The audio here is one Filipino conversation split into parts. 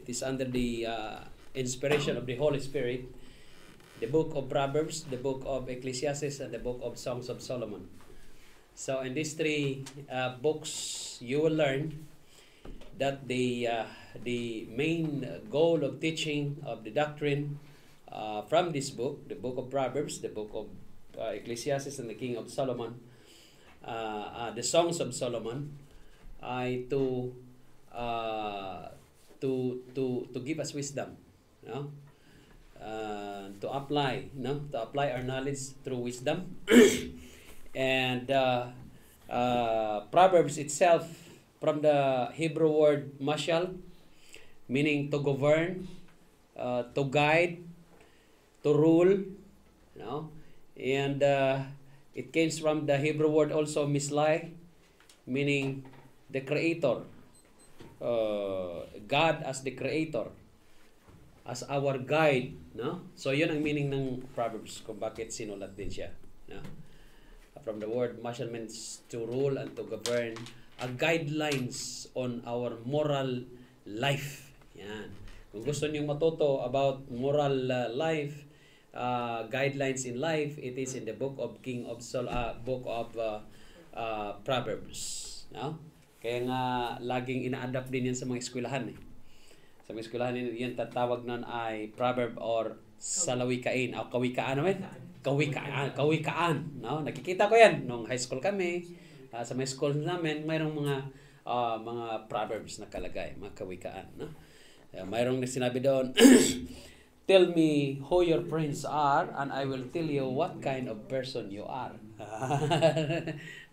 It is under the inspiration of the Holy Spirit. The book of Proverbs, the book of Ecclesiastes, and the book of Songs of Solomon. So in these three books, you will learn that the main goal of teaching of the doctrine from this book, the book of Proverbs, the book of Ecclesiastes, and the King of Solomon, the Songs of Solomon, ay to give us wisdom, no? To apply our knowledge through wisdom. And Proverbs itself, from the Hebrew word mashal, meaning to govern, to guide, to rule, and it comes from the Hebrew word also mislai, meaning the creator, God as the creator, as our guide, no? So yun ang meaning ng Proverbs, kung bakit sinulat din siya, no? From the word mashal means to rule and to govern, guidelines on our moral life. Yan. Kung gusto niyo matuto about moral life, guidelines in life, it is in the book of Proverbs, no? Kaya nga laging ina-adapt din yan sa mga eskwelahan eh. Sa mga eskwelahan yan tatawag nun ay proverb or salawikain o kawikaan naman. Kawikaan, no? Nakikita ko yan nung high school kami. Sa mga school namin, mayroong mga proverbs na kalagay, mga kawikaan, no? Mayroong sinabi doon, tell me who your friends are and I will tell you what kind of person you are.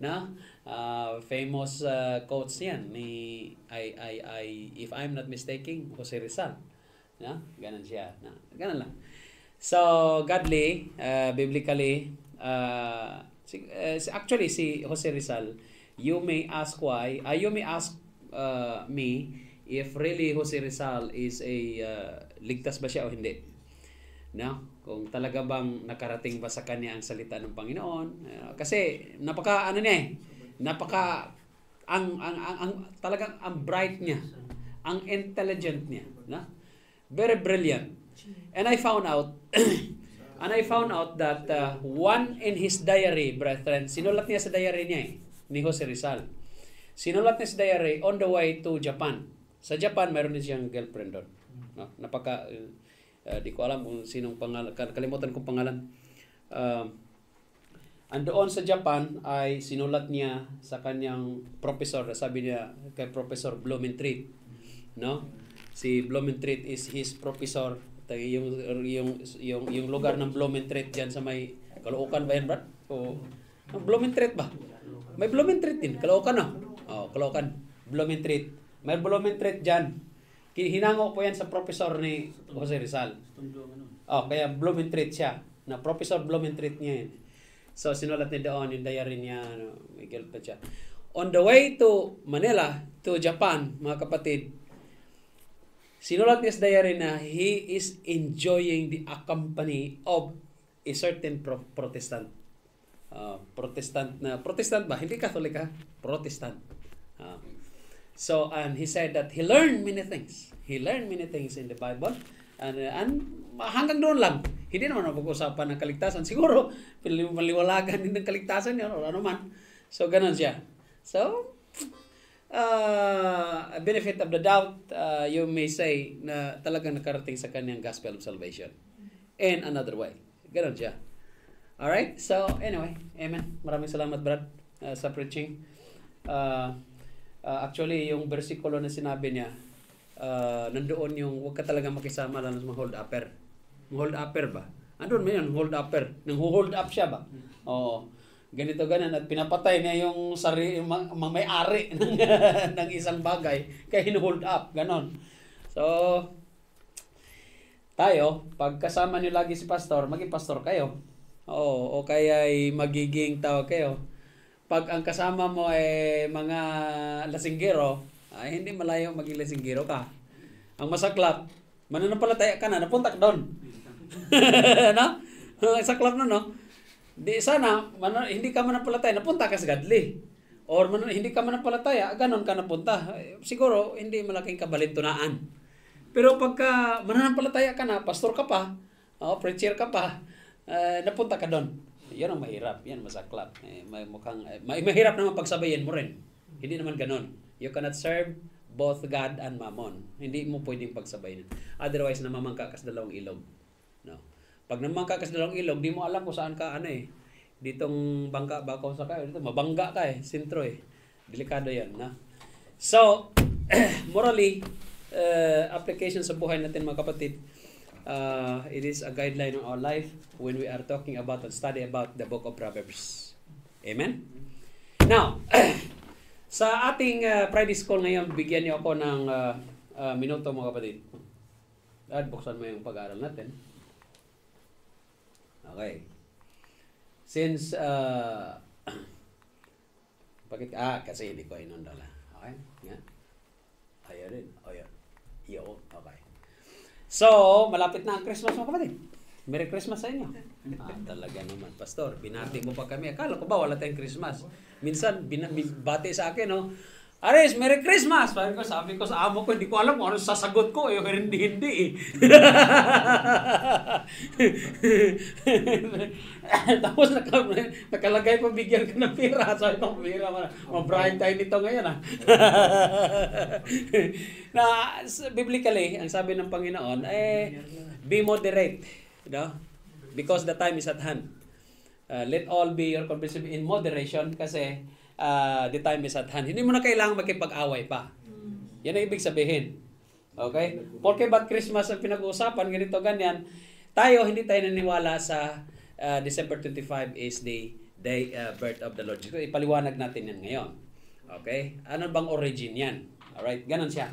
No? Famous quotes yan ni if I'm not mistaken, Jose Rizal. No? Ganon siya. No? Ganon lang. So, godly, biblically, actually si Jose Rizal, you may ask me if really Jose Rizal is a ligtas ba siya o hindi. No? Kung talaga bang nakarating ba sa kanya ang salita ng Panginoon. Kasi talagang ang bright niya, ang intelligent niya, no? Very brilliant. And I found out that one in his diary, brethren, sinulat niya sa diary niya ni Jose Rizal. Sinulat niya sa diary on the way to Japan. Sa Japan, mayroon din siyang girlfriend doon. No? Di ko alam kung sinong pangalan, kalimutan kong pangalan. Andoon sa Japan ay sinulat niya sa kanyang professor, sabi niya kay Professor Blumentritt, no? Si Blumentritt is his professor. Yung lugar ng Blumentritt diyan sa may Caloocan ba yan, Brad? O Blumentritt ba? May Blumentritt din, Caloocan no? Oh, Caloocan, Blumentritt. May Blumentritt diyan. Hinango po yan sa professor ni Jose Rizal. Oh, kaya Blumentritt siya. Na Professor Blumentritt niya yan. So, sinulat niya doon yung diary niya. May girlfriend siya. On the way to Manila, to Japan, mga kapatid, sinulat niya sa diary na he is enjoying the company of a certain Protestant. Protestant ba? Hindi Catholic ha? Protestant. So, and he said that he learned many things. He learned many things in the Bible. And hanggang doon lang. Hindi naman napag-usapan ng kaligtasan. Siguro, paliwalagan din ng kaligtasan yun o ano man. So, ganun siya. So, benefit of the doubt, you may say na talagang nakarating sa kanyang gospel of salvation in another way. Ganun siya. Alright? So, anyway. Amen. Maraming salamat, Brad, sa preaching. Actually, yung versikulo na sinabi niya, nandoon yung huwag ka talaga makisama lang sa mga hold-upper. Hold upper ba? Andun man yun, hold upper. Nang hold up siya ba? Oo. Ganito ganan at pinapatay niya yung may-ari ng isang bagay kaya hino-hold up. Ganon. So, tayo, pag kasama niyo lagi si pastor, maging pastor kayo. Oo, o kaya ay magiging tawag kayo. Pag ang kasama mo ay mga lasinggero, ay hindi malayo maging lasinggero ka. Ang masaklap, mananampalataya ka na, napunta ka doon. No? Saklap na, no? Di sana, hindi ka manampalataya, napunta ka sa godly. Or hindi ka manampalataya, ganon ka napunta. Siguro, hindi malaking kabalintunaan. Pero pagka mananampalataya ka na, pastor ka pa, preacher ka pa, napunta ka doon. Yan ang mahirap, yan masaklap. Mahirap naman pagsabayin mo rin. Hindi naman ganon. You cannot serve both God and Mammon. Hindi mo pwedeng pagsabayin. Otherwise, namamangka ka sa dalawang ilog. No. Pag namamangka ka sa dalawang ilog, di mo alam kung saan ka, ditong bangka, bakaw sa kayo. Dito, mabangga ka sentro Delikado yan. Na? So, morally, application sa buhay natin mga kapatid, it is a guideline of our life when we are talking about and study about the book of Proverbs. Amen? Now, sa ating Friday School ngayon, bigyan niyo ako ng minuto mga kapatid. At buksan mo yung pag-aaral natin. Okay. Since, kasi hindi ko inundala. Okay? Nga. Ayaw rin. Okay. So, malapit na ang Christmas mga kapatid. Merry Christmas sa inyo. Talaga naman, Pastor. Binati mo pa kami. Akala ko ba wala tayong Christmas? Minsan, bati sa akin, Aris, Merry Christmas! Sabi ko sa amo ko, hindi ko alam kung ano sasagot ko. Hindi. Tapos nakalagay pa bigyan ka ng pira. Sabi ko, pira, ma-bright tayo nito ngayon. Na, biblically, ang sabi ng Panginoon, be moderate. Because the time is at hand. Let all be your conversation in moderation kasi the time is at hand. Hindi mo na kailangang makipag-away pa. Yan ang ibig sabihin. Okay? Porque ba't Christmas ang pinag-uusapan, ganito, ganyan. Hindi tayo naniwala sa December 25 is the day birth of the Lord Jesus. Ipaliwanag natin yan ngayon. Okay? Ano bang origin yan? Alright? Ganon siya.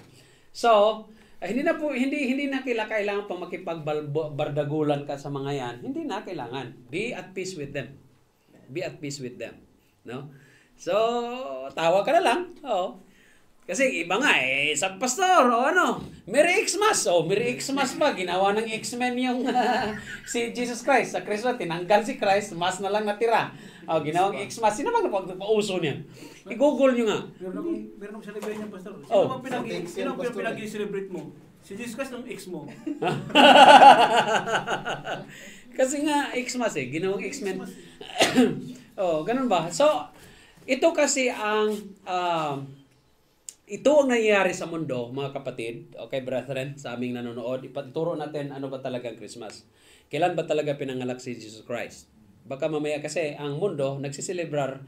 So, hindi na kailangan pang makipagbardagulan ka sa mga yan. Hindi na kailangan. Be at peace with them. Be at peace with them. No? So, tawa ka na lang. Oo. Kasi iba nga sa pastor, Merry Xmas. Merry Xmas pa. Ginawa ng X-Men yung si Jesus Christ. Sa Christmas, tinanggal si Christ, mas na lang natira. Ginawang Xmas. Sino bang napauso niya? I-google nyo nga. Meron akong celebrate niya, pastor. Sino bang pinag-celebrate mo? Si Jesus Christ ng X mo. Kasi nga, Xmas ginawang X-Men. Ganun ba? So, ito kasi ito ang nangyayari sa mundo, mga kapatid, okay brethren, sa aming nanonood, ipaturo natin ano ba talaga ang Christmas. Kailan ba talaga pinanganak si Jesus Christ? Baka mamaya kasi ang mundo nagsiselebrar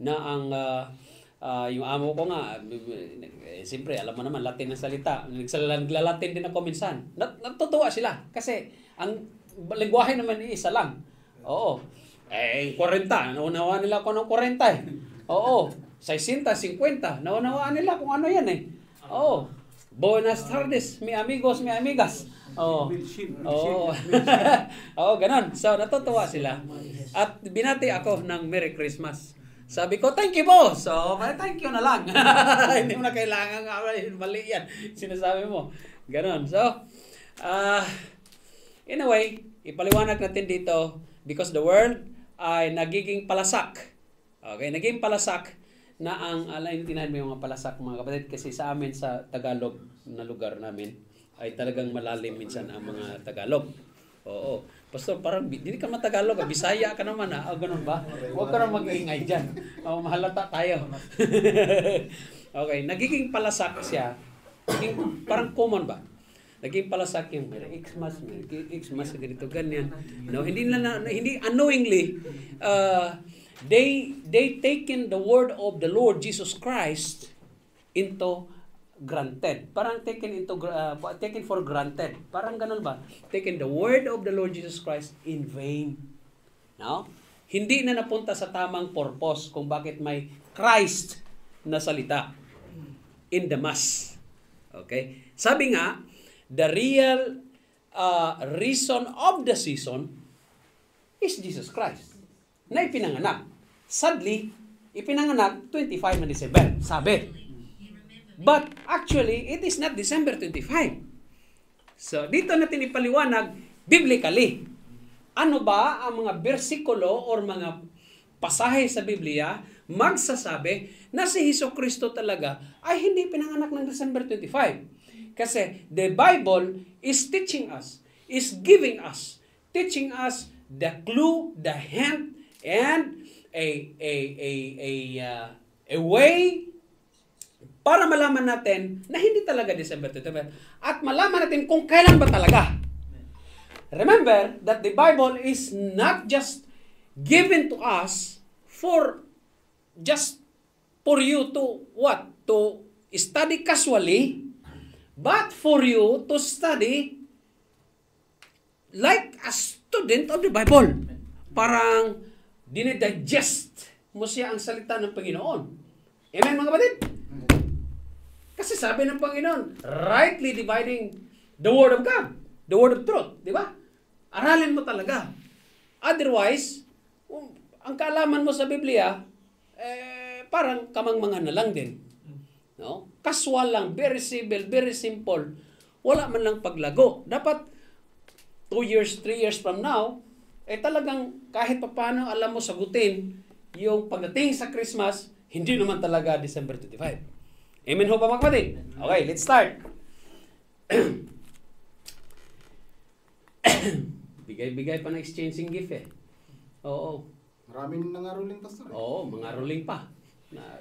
na ang yung amo ko nga, siyempre alam mo naman, Latin na salita, naglalatin din ako minsan. Natutuwa sila kasi ang lengguwahe naman isa lang. Oo. 40, naunawa nila ako ng 40 Oo. 60, 50. Naunawaan nila kung ano yan Oo. Buenas tardes, mi amigos, mi amigas. Oo. Ganon. So, natutuwa sila. At binati ako ng Merry Christmas. Sabi ko, thank you po. So, thank you na lang. Hindi mo na kailangan mali yan. Sinasabi mo. Ganon. So, in a way, ipaliwanag natin dito because the world ay nagiging palasak. Okay, naging palasak na tinahan mo yung mga palasak mga kapatid kasi sa amin sa Tagalog na lugar namin ay talagang malalim minsan ang mga Tagalog. Oo. Pastor, parang hindi ka matagalog, Bisaya ka naman ganun ba? Huwag ka na mag-iingay dyan. Mahalata tayo. Okay, nagiging palasak siya. Parang common ba? Naging palasak yung Merry Xmas, ganito, ganyan. No, hindi unknowingly, they taken the word of the Lord Jesus Christ into granted. Parang taken for granted. Parang ganun ba? Taken the word of the Lord Jesus Christ in vain. No? Hindi na napunta sa tamang purpose kung bakit may Christ na salita in the mass. Okay? Sabi nga, the real reason of the season is Jesus Christ na ipinanganak. Sadly, ipinanganak 25 na December. Sabi. But actually, it is not December 25. So, dito natin ipaliwanag biblically. Ano ba ang mga bersikulo or mga pasahe sa Biblia magsasabi na si Hesukristo talaga ay hindi pinanganak ng December 25. Kasi the Bible is teaching us, is giving us, teaching us the clue, the hint, and a way para malaman natin na hindi talaga December 25. At malaman natin kung kailan ba talaga. Remember that the Bible is not just given to us for you to what? To study casually, but for you to study like a student of the Bible. Parang dinidigest mo siya ang salita ng Panginoon. Amen, mga kapatid? Kasi sabi ng Panginoon, rightly dividing the Word of God, the Word of truth. Di ba? Aralin mo talaga. Otherwise, ang kaalaman mo sa Biblia, parang kamangmangan na lang din. No? Casual lang, very civil, very simple. Wala man lang paglago. Dapat 2 years, 3 years from now, talagang kahit paano alam mo sagutin yung pagdating sa Christmas, hindi naman talaga December 25. Amen ho ba mga kapatid? Okay, let's start. Bigay-bigay pa na exchanging gift eh. Oo. Maraming nangaruling, Pastor. Oo, mga ruling pa.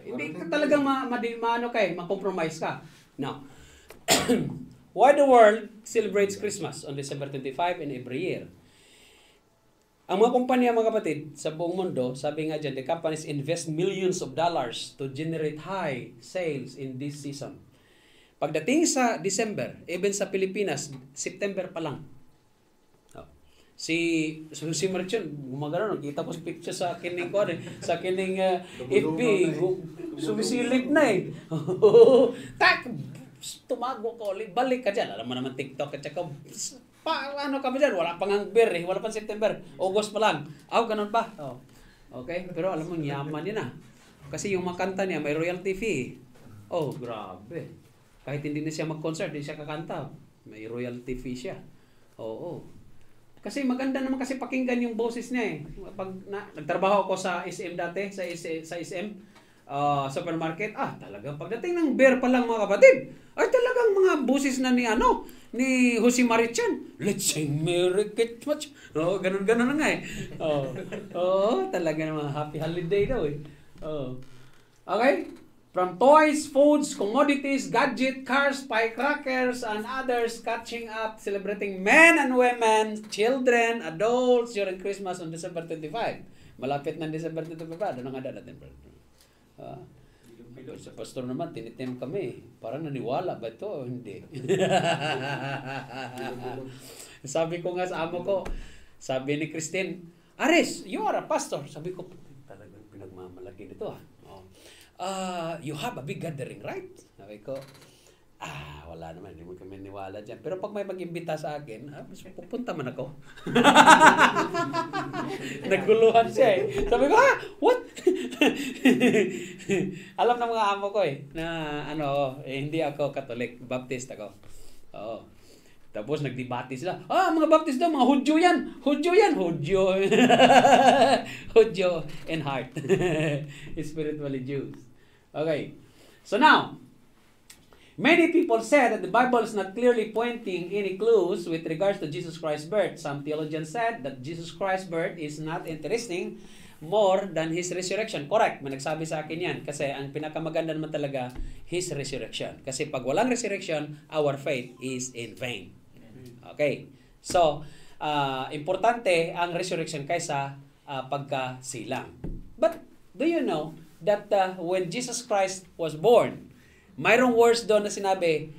Hindi ka talagang ma-compromise ka. Now, why the world celebrates Christmas on December 25 and every year? Ang mga kumpanya, mga kapatid, sa buong mundo, sabi nga dyan, the companies invest millions of dollars to generate high sales in this season. Pagdating sa December, even sa Pilipinas, September pa lang. Si Merchant, gumagano, nakita ko sa picture sa kining ko, sa kining FB, sumisilip na eh. Tak, tumago ko ulit, balik ka dyan. Alam mo naman TikTok at saka, ano ka ba dyan? Wala pang Angber eh, wala pang September, August pa lang. Ganun pa. Okay, pero alam mo, yaman yun ah. Kasi yung makanta niya, may royalty fee. Grabe. Kahit hindi na siya mag-concert, hindi siya kakanta, may royalty fee siya. Kasi maganda naman kasi pakinggan yung boses niya eh. Pag nagtrabaho ako sa SM dati, sa SM supermarket, talagang pagdating ng beer pa lang mga kapatid, ay talagang mga boses na ni Jose Marichan. Let's sing Merry Christmas. Ganun na nga eh. Talaga naman happy holiday daw eh. Okay? From toys, foods, commodities, gadget, cars, firecrackers, and others catching up, celebrating men and women, children, adults during Christmas on December 25. Malapit na December 25. Ano nga natin? Sa pastor naman, tinitim kami. Parang naniwala ba ito? Hindi. Sabi ko nga sa amo ko, sabi ni Christine, Aris, you are a pastor. Sabi ko, talagang pinagmamalaki nito you have a big gathering, right? Sabi ko, wala naman, hindi mo kami niwala dyan. Pero pag may mag-imbita sa akin, pupunta man ako. Naguluhan siya eh. Sabi ko, what? Alam ng mga amo ko eh, na hindi ako Catholic, Baptist ako. Tapos nagdebate sila. Mga Baptist daw, mga Hudyo yan. Hudyo in heart. Spiritually Jews. Okay. So now, many people said that the Bible is not clearly pointing any clues with regards to Jesus Christ's birth. Some theologians said that Jesus Christ's birth is not interesting more than His resurrection. Correct. May nagsabi sa akin yan. Kasi ang pinakamaganda naman talaga, His resurrection. Kasi pag walang resurrection, our faith is in vain. Okay. So, importante ang resurrection kaysa pagkasilang. But, do you know that when Jesus Christ was born, mayroong words doon na sinabi,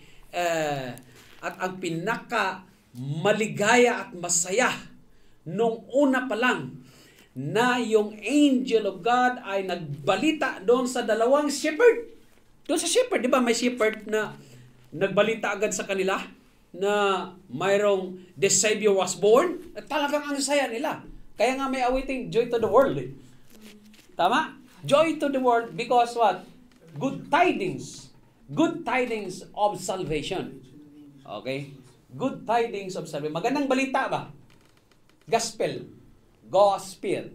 at ang pinaka maligaya at masaya nung una pa lang na yung angel of God ay nagbalita doon sa dalawang shepherd. Doon sa shepherd, di ba may shepherd na nagbalita agad sa kanila na mayroong the Savior was born? At talagang ang saya nila. Kaya nga may awiting joy to the world eh. Tama? Joy to the world because what? Good tidings. Good tidings of salvation. Okay? Good tidings of salvation. Magandang balita ba? Gospel. Gospel.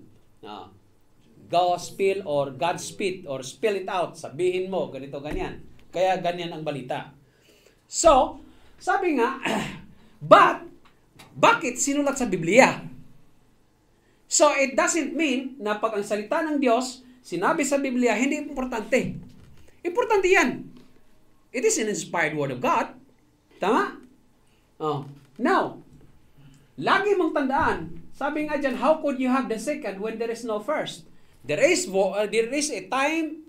Gospel or Godspeed or spell it out. Sabihin mo, ganito, ganyan. Kaya ganyan ang balita. So, Sabi nga, but, bakit sinulat sa Biblia? So, it doesn't mean na pag ang salita ng Diyos, sinabi sa Biblia, hindi importante. Importante yan. It is an inspired word of God. Tama? Oh. Now, lagi mong tandaan, sabi nga dyan, how could you have the second when there is no first? There is a time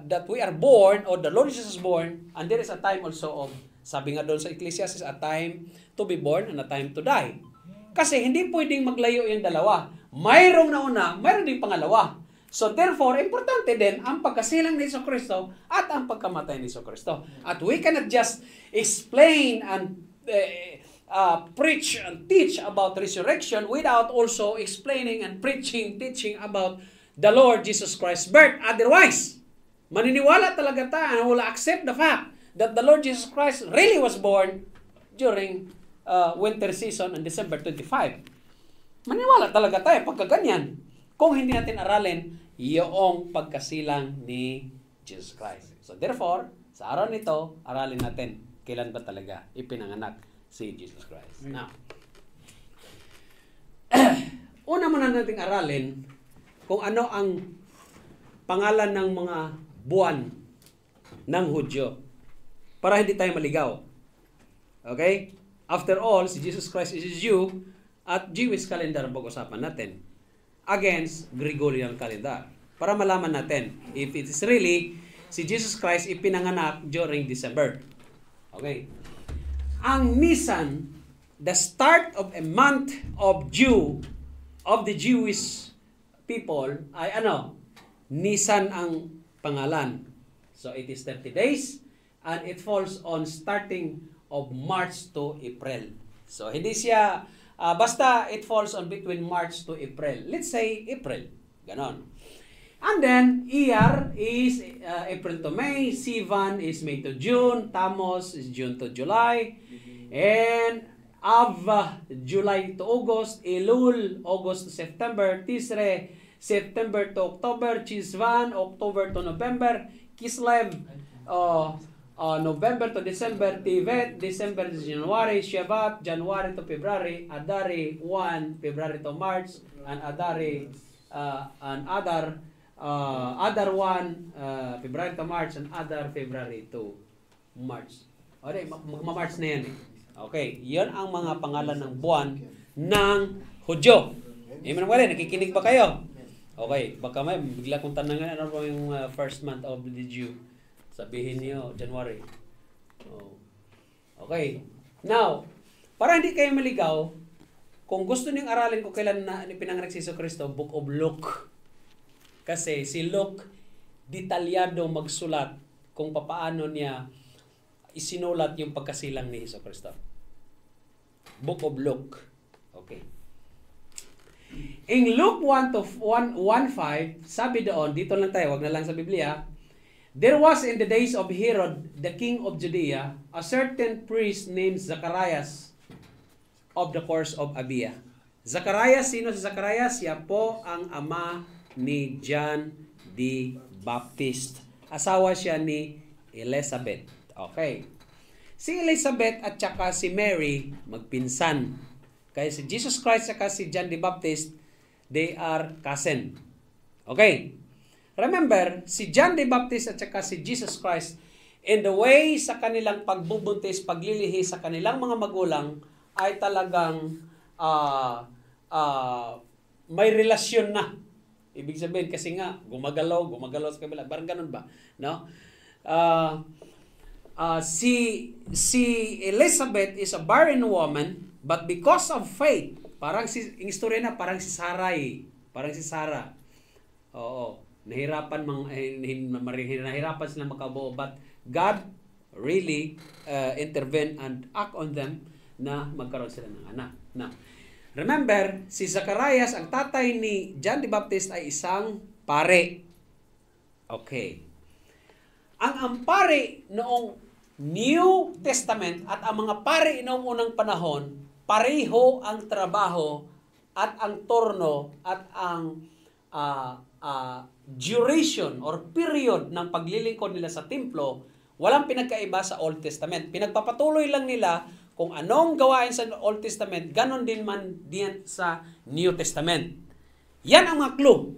that we are born, or the Lord Jesus is born, and there is a time also of, sabi nga doon sa Ecclesiastes, a time to be born and a time to die. Kasi hindi pwedeng maglayo yung dalawa. Mayroong nauna, mayroong din pangalawa. So therefore, importante din ang pagkasilang ni Jesucristo at ang pagkamatay ni Jesucristo. At we cannot just explain and preach and teach about resurrection without also explaining and teaching about the Lord Jesus Christ's birth. Otherwise, maniniwala talaga tayo and will accept the fact that the Lord Jesus Christ really was born during winter season on December 25. Maniniwala talaga tayo pagkaganyan kung hindi natin aralin yung pagkasilang ni Jesus Christ. So therefore, sa araw nito, aralin natin kailan ba talaga ipinanganak si Jesus Christ. Now, una muna natin aralin kung ano ang pangalan ng mga buwan ng Hudyo para hindi tayo maligaw. Okay? After all, si Jesus Christ is Jew at Jewish calendar ang pag-usapan natin against Gregorian calendar. Para malaman natin if it is really si Jesus Christ ipinanganak during December. Okay. Ang Nisan, the start of a month of the Jewish people, ay Nisan ang pangalan. So it is 30 days and it falls on starting of March to April. So hindi siya basta it falls on between March to April. Let's say April. Ganon. And then, Iyar is April to May. Sivan is May to June. Tammuz is June to July. And Av, July to August. Elul, August to September. Tisre, September to October. Chisvan, October to November. Kislev, November to December. Tivet, December to January. Shevat, January to February. Adari, 1, February to March. And Adari, Adar 1, February to March, and Adar February to March. Okay, magma-March na yan eh. Okay, yan ang mga pangalan ng buwan ng Hudyo. Amen mo rin, nakikinig ba kayo? Okay, baka may bigla kong tanangan ano ba yung first month of the Jew. Sabihin niyo, January. Oh. Okay, now, para hindi kayo maligaw, kung gusto niyong aralin ko kailan na pinanganak si Jesucristo, Book of Luke. Kasi si Luke, detalyado magsulat kung paano niya isinulat yung pagkasilang ni Jesucristo. Book of Luke. Okay. In Luke 1:5, sabi doon, dito lang tayo, wag na lang sa Biblia, there was in the days of Herod, the king of Judea, a certain priest named Zacharias of the course of Abia. Zacharias, sino si Zacharias? Siya po ang ama ni John the Baptist. Asawa siya ni Elizabeth. Okay. Si Elizabeth at saka si Mary, magpinsan. Kaya si Jesus Christ at si John the Baptist, they are cousin. Okay. Remember, si John the Baptist at saka si Jesus Christ, in the way sa kanilang pagbubuntis, paglilihi sa kanilang mga magulang, ay talagang may relasyon na. Ibig sabihin kasi nga gumagalaw sa kabila. Parang ganun ba? No? Si Elizabeth is a barren woman, but because of faith, parang yung istorya na parang si Sarai, parang si Sarah. Oo, nahirapan silang makabuo, but God really intervened and act on them na magkaroon sila ng anak. Now, remember, si Zacharias, ang tatay ni John the Baptist ay isang pare. Okay. Ang pare noong New Testament at ang mga pare noong unang panahon, pareho ang trabaho at ang turno at ang duration or period ng paglilingkod nila sa templo Walang pinagkaiba sa Old Testament. Pinagpapatuloy lang nila kung anong gawain sa Old Testament, ganon din man diyan sa New Testament. Yan ang mga clue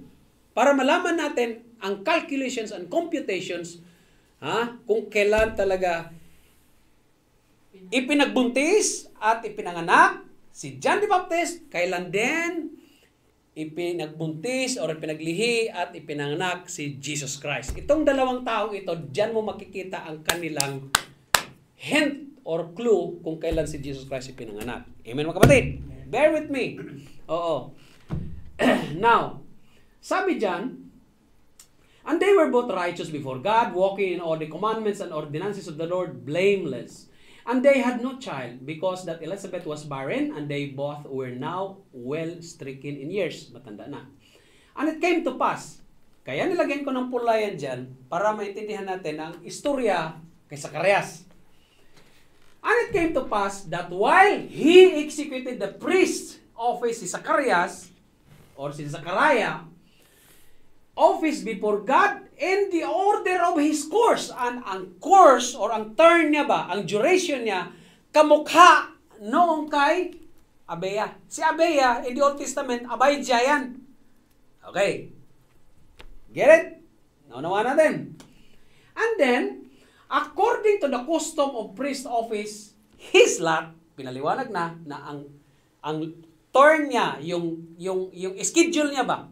para malaman natin ang calculations and computations kung kailan talaga ipinagbuntis at ipinanganak si John the Baptist, kailan din ipinagbuntis o ipinaglihi at ipinanganak si Jesus Christ. Itong dalawang taong ito, diyan mo makikita ang kanilang hint or clue kung kailan si Jesus Christ ipinanganak. Amen mga kapatid? Bear with me. Oo. Now, sabi diyan, and they were both righteous before God, walking in all the commandments and ordinances of the Lord, blameless. And they had no child, because that Elizabeth was barren, and they both were now well stricken in years. Matanda na. And it came to pass, kaya nilagyan ko ng pulayan dyan, para maintindihan natin ang istorya kay Zacarias. And it came to pass that while he executed the priest's office, si Zacarias, or si Zachariah, office before God in the order of his course. And ang course or ang turn niya ba, ang duration niya, kamukha noong kay Abiah. Si Abiah in the Old Testament, Abijah yan. Okay. Get it? Naunawa natin. And then, according to the custom of priest office, his lot, pinaliwanag na ang turn niya, yung schedule niya ba?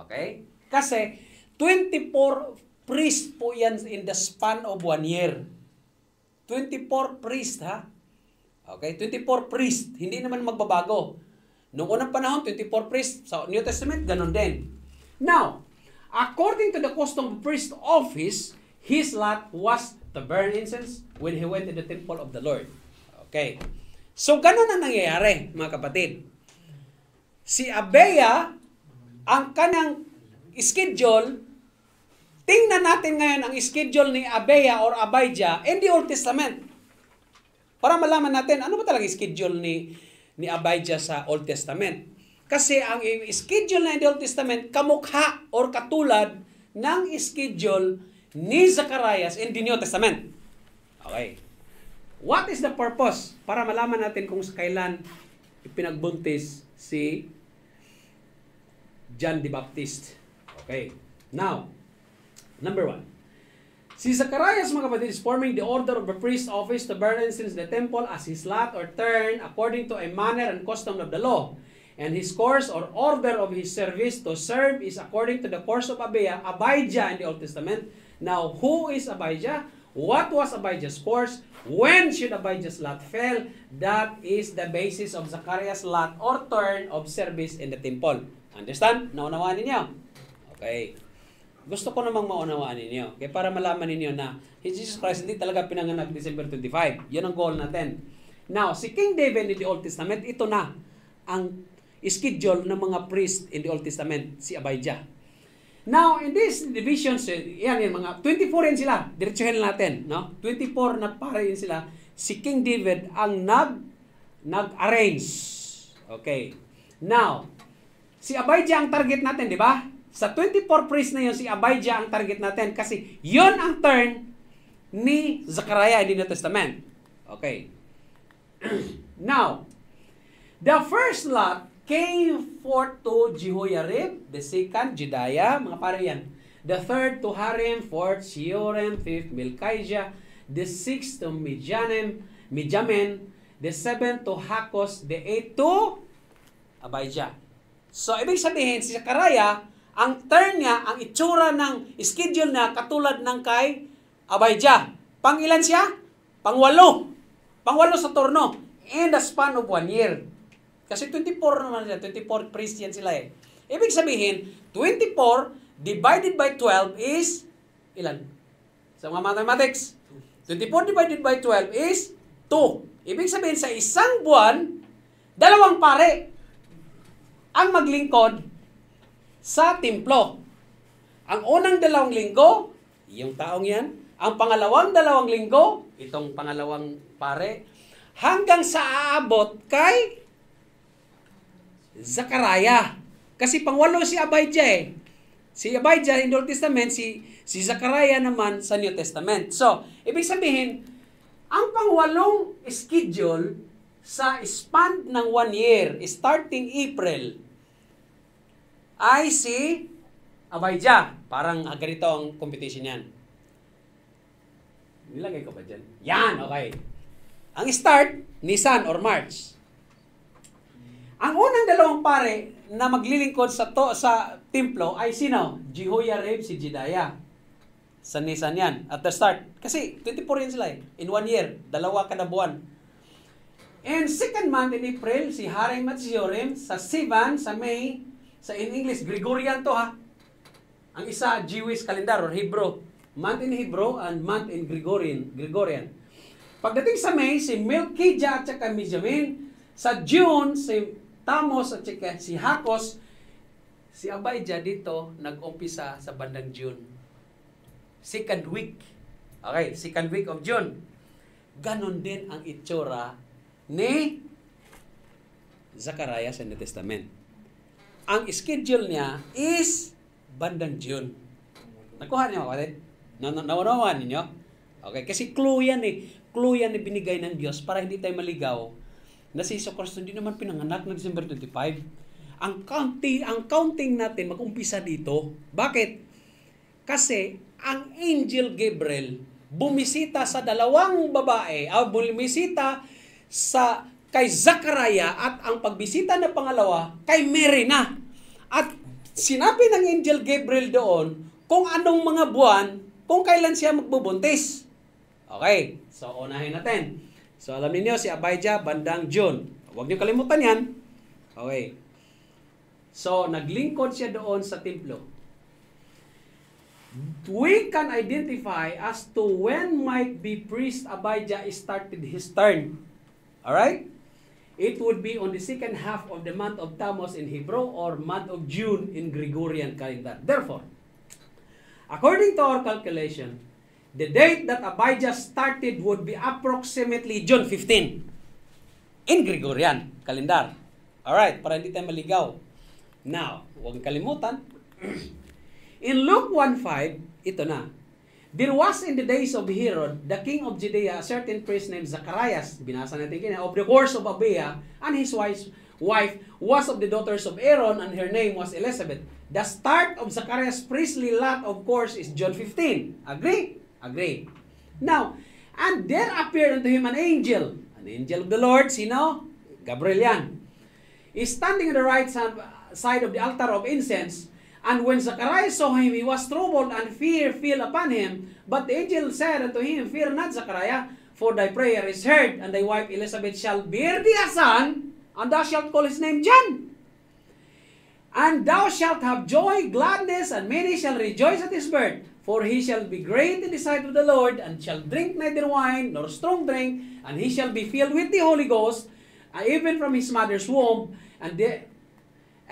Okay? Kasi 24 priest po yan in the span of 1 year. 24 priest, ha? Okay? 24 priest. Hindi naman magbabago. Noong unang panahon, 24 priest. Sa New Testament, ganun din. Now, according to the custom of priest office, his lot was to burn incense when he went to the temple of the Lord. Okay? So, ganun ang nangyayari, mga kapatid. Si Abiah, ang kanyang schedule, tingnan natin ngayon ang schedule ni Abiah or Abijah in the Old Testament. Para malaman natin, ano ba talaga schedule ni Abijah sa Old Testament? Kasi ang schedule na in the Old Testament, kamukha or katulad ng schedule ni Zacarias in the New Testament. Okay. What is the purpose? Para malaman natin kung kailan ipinagbuntis si John the Baptist. Okay. Now, number 1. Si Zacarias, mga kapatid, is forming the order of the priest office to burn incense in the temple as his lot or turn according to a manner and custom of the law. And his course or order of his service to serve is according to the course of Abijah in the Old Testament. Now, who is Abijah? What was Abijah's course? When should Abijah's lot fell? That is the basis of Zacarias' lot or turn of service in the temple. Understand? Naunawaan ninyo? Okay. Gusto ko namang maunawaan ninyo. Kaya para malaman ninyo na Jesus Christ hindi talaga pinanganak December 25. Yan ang goal natin. Now, si King David in the Old Testament, ito na ang schedule ng mga priest in the Old Testament, si Abijah. Now, in these divisions, yan mga 24 yan sila. Diretsuhin natin, no? 24 na pare yan sila. Si King David ang nag-arrange. Okay. Now, si Abijah ang target natin, di ba? Sa 24 priests na yun, si Abijah ang target natin kasi yon ang turn ni Zechariah in the New Testament. Okay. Now, the first lot came forth to Jehoiarib, the second, Jedaiah, mga pare yan. The third to Harim, fourth, Sheoram, fifth, Melchijah, the sixth to Mijamin, the seventh to Hakos, the eighth to Abijah. So, ibig sabihin, si Zechariah, ang turn niya, ang itsura ng schedule niya, katulad ng kay Abijah. Pang-ilan siya? Pang-8. Pang-8 sa turno. In the span of 1 year. Kasi 24 naman siya. 24 priests yan sila eh. Ibig sabihin, 24 divided by 12 is ilan? Sa mga mathematics. 24 divided by 12 is 2. Ibig sabihin, sa isang buwan, 2 pare ang maglingkod sa templo. Ang unang 2 linggo, yung taong yan. Ang pangalawang 2 linggo, itong pangalawang pare, hanggang sa aabot kay Zechariah. Kasi pang-8 si Abijah eh. Si Abijah in the Old Testament, si Zechariah naman sa New Testament. So, ibig sabihin, ang pangwalong schedule sa span ng 1 year, starting April, ay si Abijah. Parang ganito ang competition yan. Nilagay ko ba dyan? Yan, okay. Ang start, Nisan or March. Ang unang dalawang pare na maglilingkod sa templo ay sino? Jehoiarib, si Jedaiah. Sa Nisan yan, at the start. Kasi 24 yan sila in 1 year, 2 kada buwan. And second month in April, si Harim at si Jorim. Sa Sivan, sa May, sa in English, Gregorian to ha. Ang isa, Jewish calendar or Hebrew. Month in Hebrew and month in Gregorian. Pagdating sa May, si Melchijah at saka Mijamin. Sa June, si Tammuz at saka si Hakos. Si Abijah dito nag-umpisa sa bandang June. Second week. Okay, second week of June. Ganon din ang itsura ni Zechariah sa New Testament. Ang schedule niya is bandang June. Nakuha niyo, kapatid? Naunawaan ninyo? Okay, kasi clue yan eh. Clue yan na binigay ng Diyos para hindi tayo maligaw na si Iso Cristo hindi naman pinanganak na December 25. Ang counting natin mag-umpisa dito. Bakit? Kasi ang Angel Gabriel bumisita sa dalawang babae, bumisita kay Zechariah at ang pagbisita na pangalawa kay Mary na. At sinabi ng Angel Gabriel doon kung anong mga buwan, kung kailan siya magbubuntis. Okay, so unahin natin. So alam niyo si Abijah bandang June. Huwag niyo kalimutan yan. Okay. So naglingkod siya doon sa templo. We can identify as to when might be priest Abijah started his turn. Alright? It would be on the second half of the month of Tammuz in Hebrew or month of June in Gregorian calendar. Therefore, according to our calculation, the date that Abijah started would be approximately June 15 in Gregorian calendar. Alright, para hindi tayo maligaw. Now, huwag kalimutan, in Luke 1:5, ito na. There was in the days of Herod, the king of Judea, a certain priest named Zacharias, binasa natin kina, of the course of Abia, and his wife was of the daughters of Aaron, and her name was Elizabeth. The start of Zacharias' priestly lot, of course, is John 15. Agree? Agree. Now, and there appeared unto him an angel of the Lord, sino? Gabriel yan. Is standing on the right side of the altar of incense. And when Zacharias saw him, he was troubled, and fear fell upon him. But the angel said unto him, Fear not, Zachariah, for thy prayer is heard, and thy wife Elizabeth shall bear thee a son, and thou shalt call his name John. And thou shalt have joy, gladness, and many shall rejoice at his birth. For he shall be great in the sight of the Lord, and shall drink neither wine nor strong drink, and he shall be filled with the Holy Ghost, even from his mother's womb,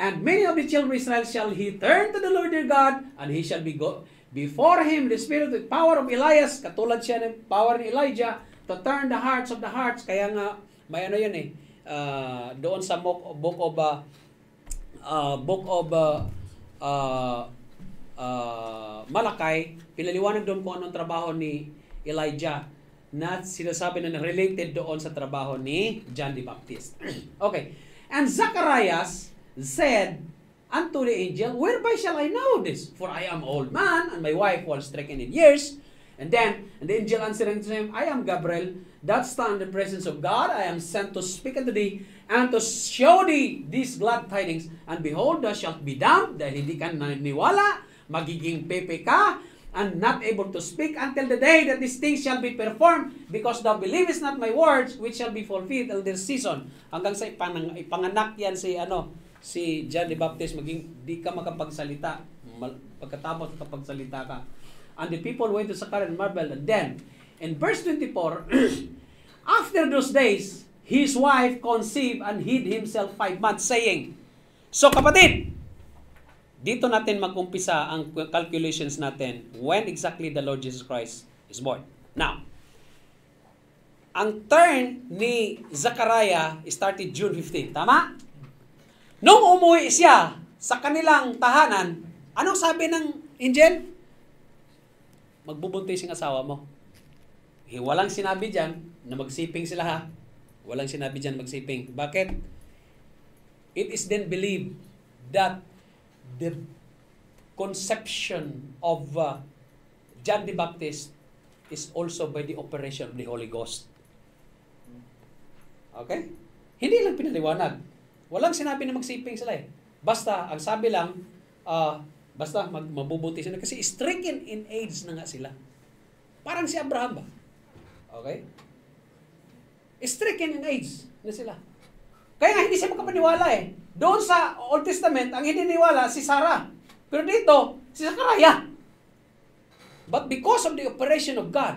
and many of the children of Israel shall he turn to the Lord their God, and he shall be before him the spirit of power of Elias, katulad siya ng power ni Elijah, to turn the hearts of the hearts. Kaya nga, may ano yun doon sa book of Malakay, pinaliwanag doon kung anong trabaho ni Elijah na sinasabi na related doon sa trabaho ni John the Baptist. Okay. And Zacharias said unto the angel, Whereby shall I know this? For I am old man, and my wife was stricken in years. And the angel answered unto him, I am Gabriel, that stand in the presence of God. I am sent to speak unto thee, and to show thee these glad tidings. And behold, thou shalt be dumb, dahil hindi ka naniwala, magiging pepe ka, and not able to speak until the day that these things shall be performed, because thou believest not my words, which shall be fulfilled till their season. Hanggang sa ipanganak yan si John the Baptist, maging di ka makapagsalita. Pagkatapos kapagsalita ka. And the people went to Zachariah and marveled. And then, in verse 24, after those days, his wife conceived and hid himself 5 months, saying, So kapatid, dito natin mag-umpisa ang calculations natin when exactly the Lord Jesus Christ is born. Now, ang turn ni Zachariah started June 15. Tama? Nung umuwi siya sa kanilang tahanan, Anong sabi ng angel? Magbubuntis yung asawa mo. Walang sinabi dyan na magsiping sila ha. Walang sinabi dyan magsiping. Bakit? It is then believed that the conception of John the Baptist is also by the operation of the Holy Ghost. Okay? Hindi lang pinaliwanag. Walang sinabi na magsiping sila eh. Basta, ang sabi lang, basta mabubuti sila. Kasi stricken in age na nga sila. Parang si Abraham ba? Okay? Stricken in age na sila. Kaya nga hindi siya makapaniwala eh. Doon sa Old Testament, ang hindi niwala si Sarah. Pero dito, si Zachariah. But because of the operation of God,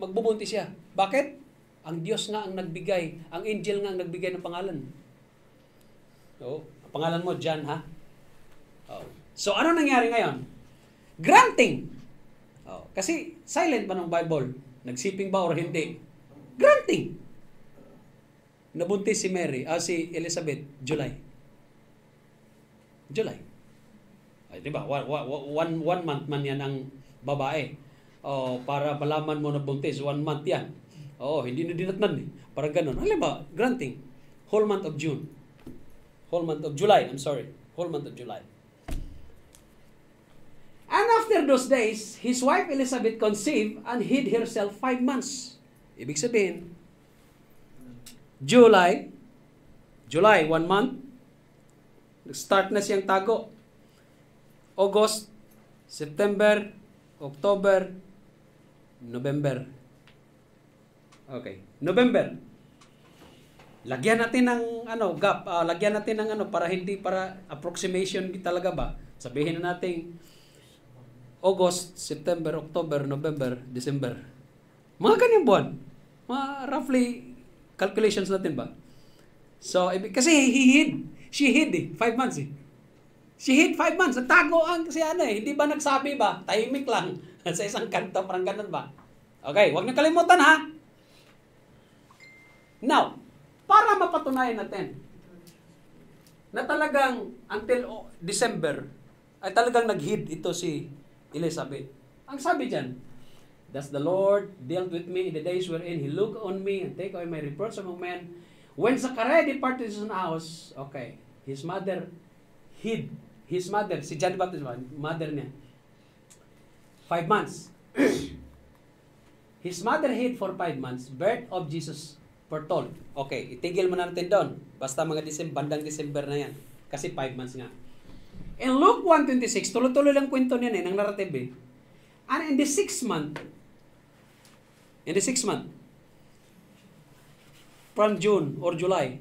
magbubunti siya. Bakit? Ang Diyos nga ang nagbigay, ang angel nga ang nagbigay ng pangalan. So, ang pangalan mo, John, ha? Oh. So, ano nangyari ngayon? Granting. Oh. Kasi, silent pa ng Bible. Nagsiping ba or hindi? Granting. Nabuntis si Mary, si Elizabeth, July. Ay, di ba? One month man yan ang babae. Para malaman mo na buntis, 1 month yan. Hindi na dinatnan eh. Parang ganun. Alam ba? Granting. Whole month of July. Whole month of July. And after those days, his wife Elizabeth conceived and hid herself 5 months. Ibig sabihin, July, 1 month, start na siyang tago. August, September, October, November. Okay, November. Lagyan natin ng gap, lagyan natin ng para approximation talaga ba? Sabihin na natin August, September, October, November, December. Mga ganyang buwan. Mga roughly calculations natin ba? So, kasi she hid 5 months eh. She hid 5 months. Nagtago ang hindi ba nagsabi ba? Tahimik lang sa isang kanto, parang ganun ba? Okay, huwag niyo kalimutan ha. Now, para mapatunayan natin na talagang until December ay talagang nag-hid ito si Elizabeth. Ang sabi diyan, thus the Lord dealt with me in the days wherein He looked on me and take away my reproach among men. When Zachariah departed his own house, okay, his mother hid. His mother, si John the Baptist, mother niya, 5 months. His mother hid for 5 months, birth of Jesus foretold. Okay, itigil mo natin doon. Basta mga bandang December na yan. Kasi 5 months nga. In Luke 1:26, tuloy-tuloy lang kwento niyan ng narrative eh. And in the 6th month, from June or July,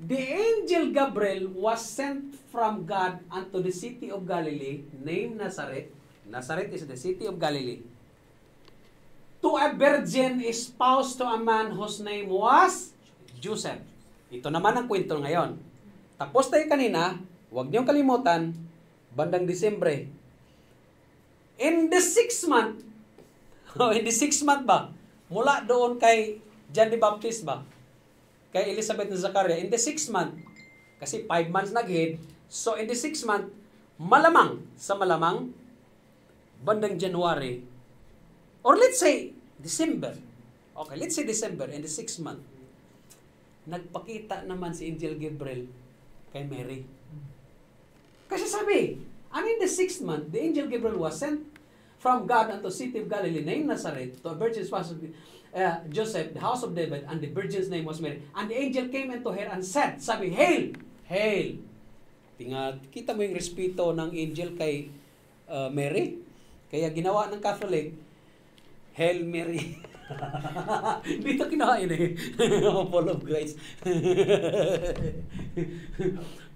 the angel Gabriel was sent from God unto the city of Galilee, named Nazareth. Nazareth is the city of Galilee. To a virgin espoused to a man whose name was Joseph. Ito naman ang kwento ngayon. Tapos tayo kanina, huwag niyong kalimutan, bandang Disyembre. In the 6th month, ba? Mula doon kay John the Baptist ba? Kay Elizabeth na Zachariah, in the 6th month, kasi 5 months nag-hid, so in the 6th month, malamang, bandang January, or let's say, December. Okay, let's say December, in the 6th month, nagpakita naman si Angel Gabriel kay Mary. Kasi sabi, and in the 6th month, the Angel Gabriel was sent from God unto city of Galilee, named Nazareth, to a virgin's house of Joseph, the house of David, and the virgin's name was Mary. And the angel came into her and said, sabi, Hail! Hail! Kita mo yung respeto ng angel kay Mary. Kaya ginawa ng Catholic, Hail Mary. Dito kinahain eh. Full of grace.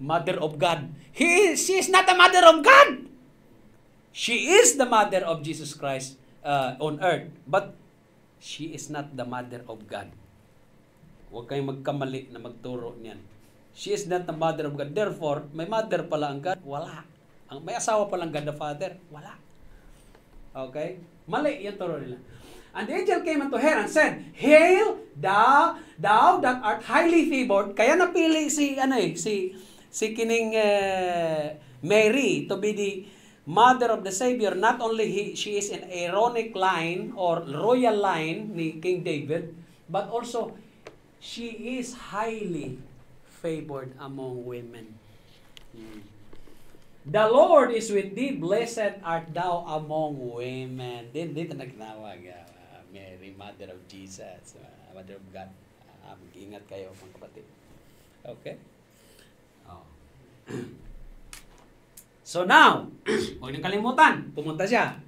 Mother of God. She is not the mother of God. She is the mother of Jesus Christ on earth. But she is not the mother of God. Huwag kayong magkamali na magturo niyan. She is not the mother of God. Therefore, may mother pala ang God? Wala. May asawa palang God the Father? Wala. Okay? Mali yung turo nila. And the angel came unto her and said, Hail, thou that art highly favored. Kaya napili si si kining Mary to be the mother of the Savior. Not only she is an Aaronic line or royal line ni King David, but also she is highly favored among women. The Lord is with thee, blessed art thou among women. Dito nagtawag, Mary, Mother of Jesus, Mother of God. Mag-ingat kayo, mga kapatid. Okay? Oh. So now, huwag niyong kalimutan, pumunta siya.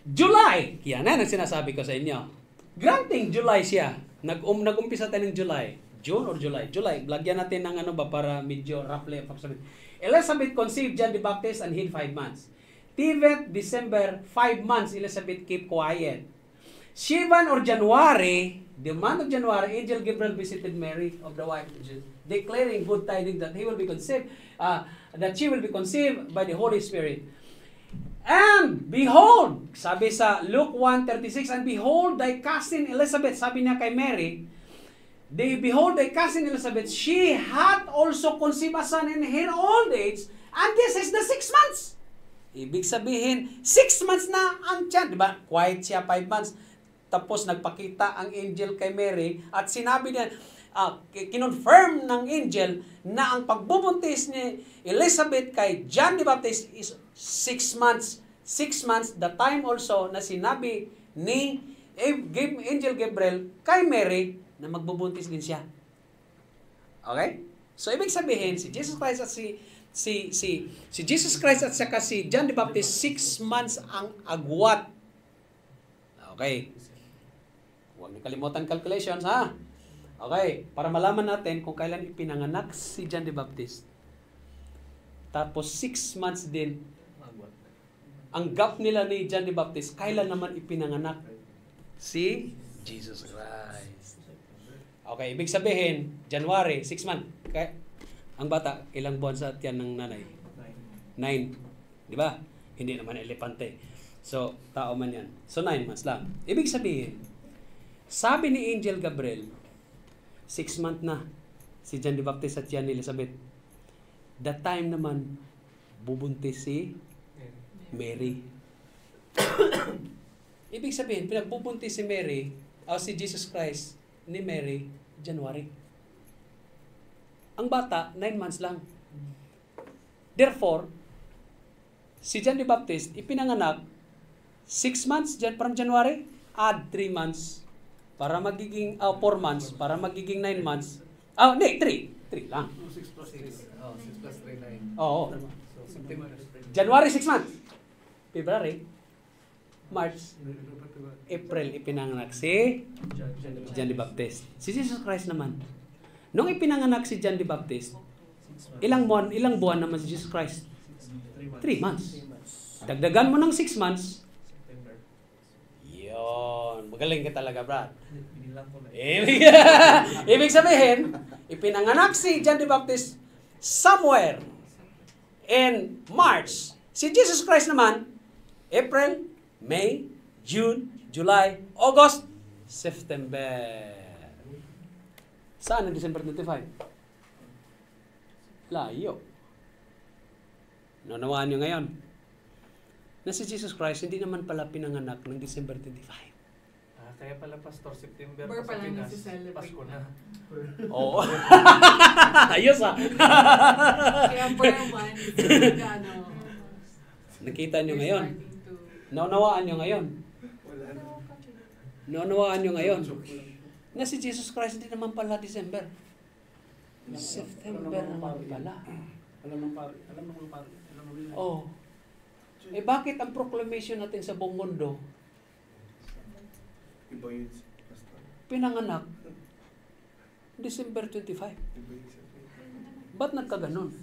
July, yan na sinasabi ko sa inyo. Granting July siya. Nag-umpisa tayo ng July. June or July? July. Lagyan natin ng ano ba para medyo roughly approximate. Elizabeth conceived John the Baptist and hid 5 months. Tibet, December, 5 months, Elizabeth keep quiet. Sivan or January, the month of January, Angel Gabriel visited Mary of the wife of Jesus, declaring good tidings that he will be conceived, that she will be conceived by the Holy Spirit. And behold, sabi sa Luke 1:36, and behold thy cousin Elizabeth, sabi niya kay Mary, behold thy cousin Elizabeth, she hath also conceived a son in her old age, and this is the 6 months. Ibig sabihin, 6 months na ang tiyan. Diba? Quiet siya 5 months. Tapos nagpakita ang angel kay Mary at sinabi niya, kinonfirm ng angel na ang pagbubuntis ni Elizabeth kay John the Baptist is 6 months. 6 months, the time also na sinabi ni Angel Gabriel kay Mary na magbubuntis din siya. Okay? So, ibig sabihin, si Jesus Christ at si Jesus Christ at saka si John the Baptist, 6 months ang agwat. Okay. Huwag niyo kalimutan calculations, ha? Okay. Para malaman natin kung kailan ipinanganak si John the Baptist. Tapos 6 months din ang gap nila ni John the Baptist, kailan naman ipinanganak si Jesus Christ. Okay, ibig sabihin, January, 6 months. Okay. Ang bata, ilang buwan sa tiyan ng nanay? 9. Di ba? Hindi naman elepante. So, tao man yan. So, 9 months lang. Ibig sabihin, sabi ni Angel Gabriel, 6 months na si John the Baptist at tiyan ni Elizabeth. That time naman, bubuntis si Mary. Ibig sabihin, pinagbubuntis si Mary, o si Jesus Christ ni Mary, January. Ang bata, 9 months lang. Therefore, si John the Baptist, ipinanganak 6 months from January, add 3 months para magiging 4 months para magiging 9 months. Hindi, 3 lang. 6 plus 6. 6 plus 3, 9. Oo. So, September. January 6 months. February, March, April ipinanganak si John the Baptist. Si Jesus Christ naman. Nung ipinanganak si John the Baptist, ilang buwan naman si Jesus Christ? 3 months. Dagdagan mo ng 6 months. Yon, magaling ka talaga, Brad. Ibig sabihin, ipinanganak si John the Baptist somewhere in March. Si Jesus Christ naman, April, May, June, July, August, September. Saan ang December 25? Layo. Naunawaan nyo ngayon na si Jesus Christ hindi naman pala pinanganak ng December 25. Kaya pala, Pastor, September Bar sa pala Pinas, nagsi-celebrate Pasko na. Oo. Ayos ah. Kaya per month, Nakita nyo ngayon. Naunawaan nyo ngayon. Naunawaan nyo ngayon na si Jesus Christ hindi naman pala December. September naman pala. Alam ng pari. Oh. Bakit ang proclamation natin sa buong mundo Iba yun, Pastor. pinanganak December 25? Ba't nagkaganon?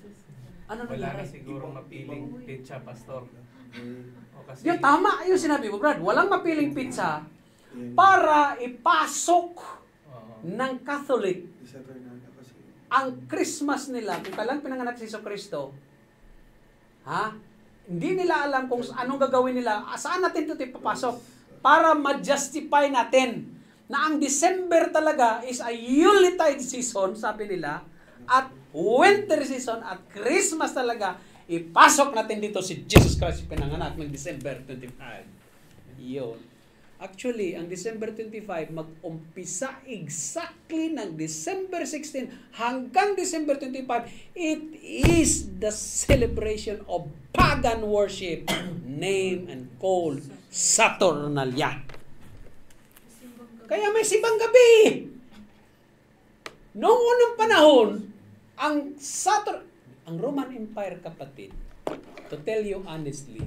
Ano Wala nangyari? na siguro mapiling pizza, Pastor. O kasi, Yung tama yung sinabi mo, Brad. Walang mapiling pizza para ipasok ng Catholic ang Christmas nila, kung kailan pinanganak si Jesucristo, hindi nila alam kung anong gagawin nila, saan natin ito ipapasok para ma-justify natin na ang December talaga is a Yuletide season, sabi nila, at winter season at Christmas talaga, ipasok natin dito si Jesus Christ, pinanganak ng December 25. Yun. Actually, ang December 25, mag-umpisa exactly ng December 16 hanggang December 25, it is the celebration of pagan worship named and called Saturnalia. Kaya may simbang gabi. Noong unang panahon, ang Roman Empire, kapatid, to tell you honestly,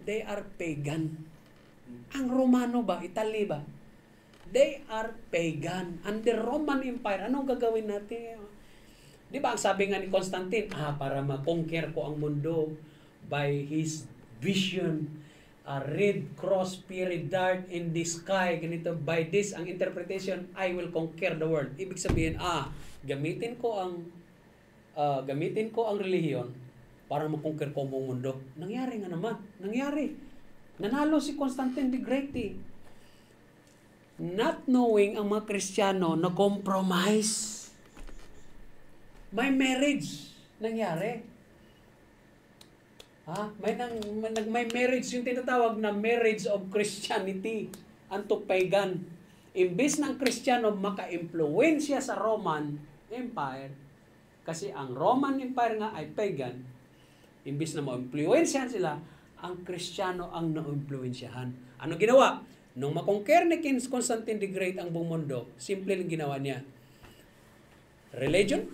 they are pagan. Ang Romano ba? Italy ba? They are pagan. Under Roman Empire, anong gagawin natin? Di ba ang sabi nga ni Constantine, para ma-conquer ko ang mundo by his vision, a red cross spirit dart in the sky, ganito, by this, ang interpretation, I will conquer the world. Ibig sabihin, gamitin ko ang relihiyon para ma-conquer ko ang buong mundo. Nangyari nga naman. Nangyari. Nanalo si Constantine the Great. Not knowing ang mga Kristiyano na compromise. May marriage. Nangyari. May marriage, yung tinatawag na marriage of Christianity unto pagan. Imbis ng Kristiyano maka-impluwensya sa Roman Empire, kasi ang Roman Empire nga ay pagan, imbis na ma-impluwensyahan sila, ang Kristiyano ang na-impluwensyahan. Ano ginawa? Nung makonquer ni King Constantine the Great ang buong mundo, simple lang ginawa niya. Religion,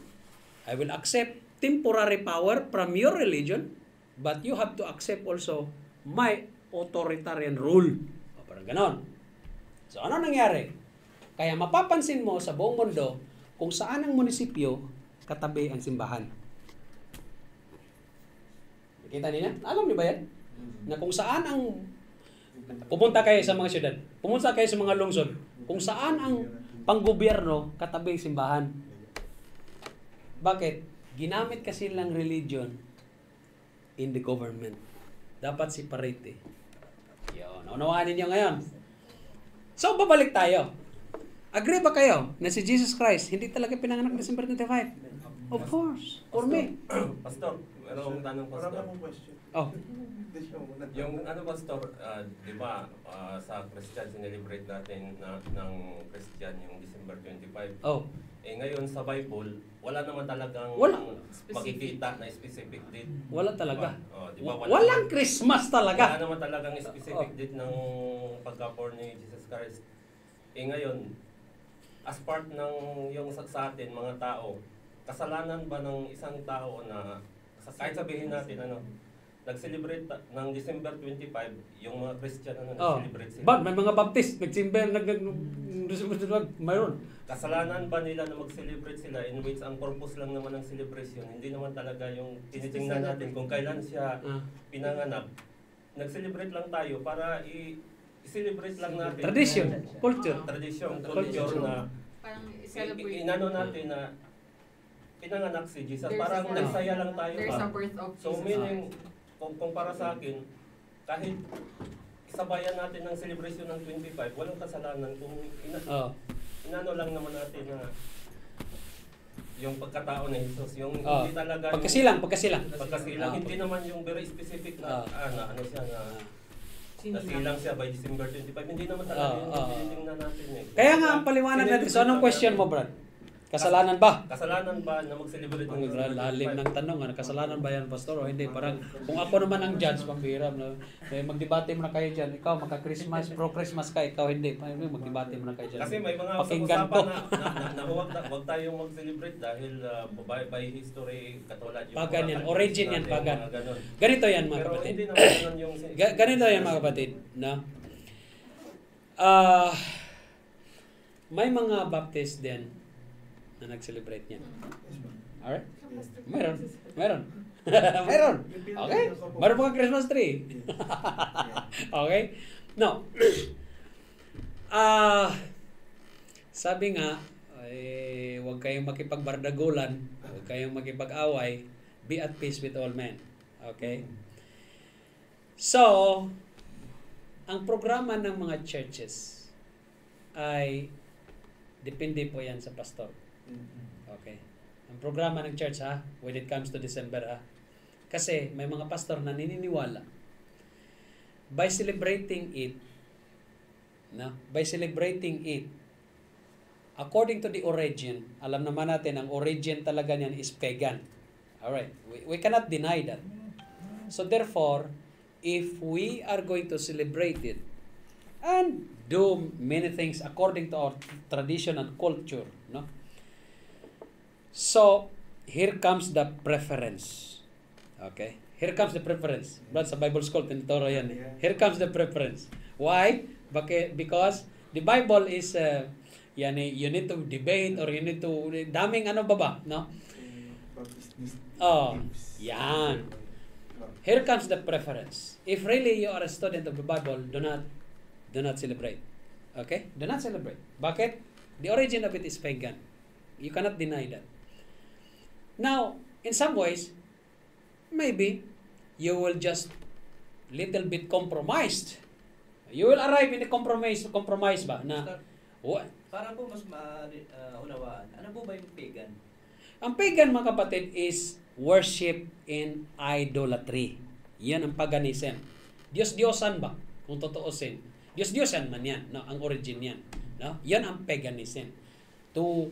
I will accept temporary power from your religion, but you have to accept also my authoritarian rule. Parang ganon. So, ano nangyari? Kaya mapapansin mo sa buong mundo kung saan ang munisipyo katabi ang simbahan. Nakita niyo? Alam niyo ba yan? Na kung saan ang pumunta kayo sa mga syudad, pumunta kayo sa mga lungsod, kung saan ang panggobyerno katabi ang simbahan. Bakit? Ginamit kasi lang religion in the government. Dapat separate. Yun. Naunawaan ninyo ngayon. So, babalik tayo. Agree ba kayo na si Jesus Christ hindi talaga pinanganak December 25? Of course. For me. Pastor, meron akong tanong, Pastor. Marami akong question. Oh. Yung Pastor, di ba, sa Christian, sinelebrate natin ng Christian yung December 25. Oh. Ngayon sa Bible, wala naman talagang makikita na specific date. Wala talaga. Diba, Walang Christmas talaga. Wala naman talagang specific date ng pagka-born ni Jesus Christ. Ngayon, as part ng yung sa atin, mga tao, kasalanan ba ng isang tao na, kahit sabihin natin, nag-celebrate ng December 25, yung mga Christian nag-celebrate sila. But may mga Baptist, December 25, mayroon. Kasalanan ba nila na mag-celebrate sila in which ang purpose lang naman ng celebration, hindi naman talaga yung tinitingnan natin kung kailan siya pinanganak. Nag-celebrate lang tayo para i-celebrate lang natin. Tradition, culture. Tradition, culture na Parang i-celebrate. inano natin na pinanganak si Jesus. There's Parang nagsaya lang tayo There's ba? a birth of Jesus. So meaning, kung para sa akin, kahit isabayan natin ng celebration ng 25, walang kasalanan kung inano lang naman natin na yung pagkatao ni Jesus, yung hindi talaga pagkasilang, hindi naman yung very specific na ano siya na nasilang siya by December 25, hindi naman talaga yung tinitingnan natin Kaya nga ang paliwanag natin. So anong question mo, Brad? Kasalanan ba? Kasalanan ba na mag-celebrate ng Lalim ng tanong, kasalanan ba yan, Pastor? O hindi, parang kung ako naman ang judge, pambihira, magdebate mo na kayo dyan. Ikaw, maka-Christmas, pro-Christmas ka, ikaw hindi. Magdebate mo na kayo dyan. Kasi may mga usapan na huwag tayong mag-celebrate dahil by history, katulad yung pagan yan, origin yan, pagan. Ganito yan, mga pero kapatid. hindi naman yung Ganito yan, mga kapatid. No? May mga Baptist din na nag-celebrate niyan. Alright? Meron. Meron. Okay? Meron pa kang Christmas tree. Okay? No. Sabi nga, huwag kayong makipagbardagulan, huwag kayong makipag-away, be at peace with all men. Okay? So, ang programa ng mga churches ay depende po yan sa pastor. Okay. Ang programa ng church ha, when it comes to December ha. Kasi may mga pastor na naniniwala by celebrating it, according to the origin, alam naman natin ang origin talaga niyan is pagan. Alright, we cannot deny that. So therefore, if we are going to celebrate it and do many things according to our tradition and culture, no? So, here comes the preference. Okay? Here comes the preference. Brad, sa Bible School, tinuturo yan. Here comes the preference. Why? Because the Bible is, you need to debate or you need to, daming ano ba? No? Oh, yan. Here comes the preference. If really you are a student of the Bible, do not celebrate. Okay? Do not celebrate. Bakit? The origin of it is pagan. You cannot deny that. Now, in some ways, maybe you will just little bit compromised. You will arrive in a compromise ba? Na, what? Para po mas maunawaan, ano po ba yung pagan? Ang pagan, mga kapatid, is worship in idolatry. Yan ang paganism. Diyos-diyosan ba? Kung totoosin. Diyos-diyosan man yan. No? Ang origin yan. No? Yan ang paganism. To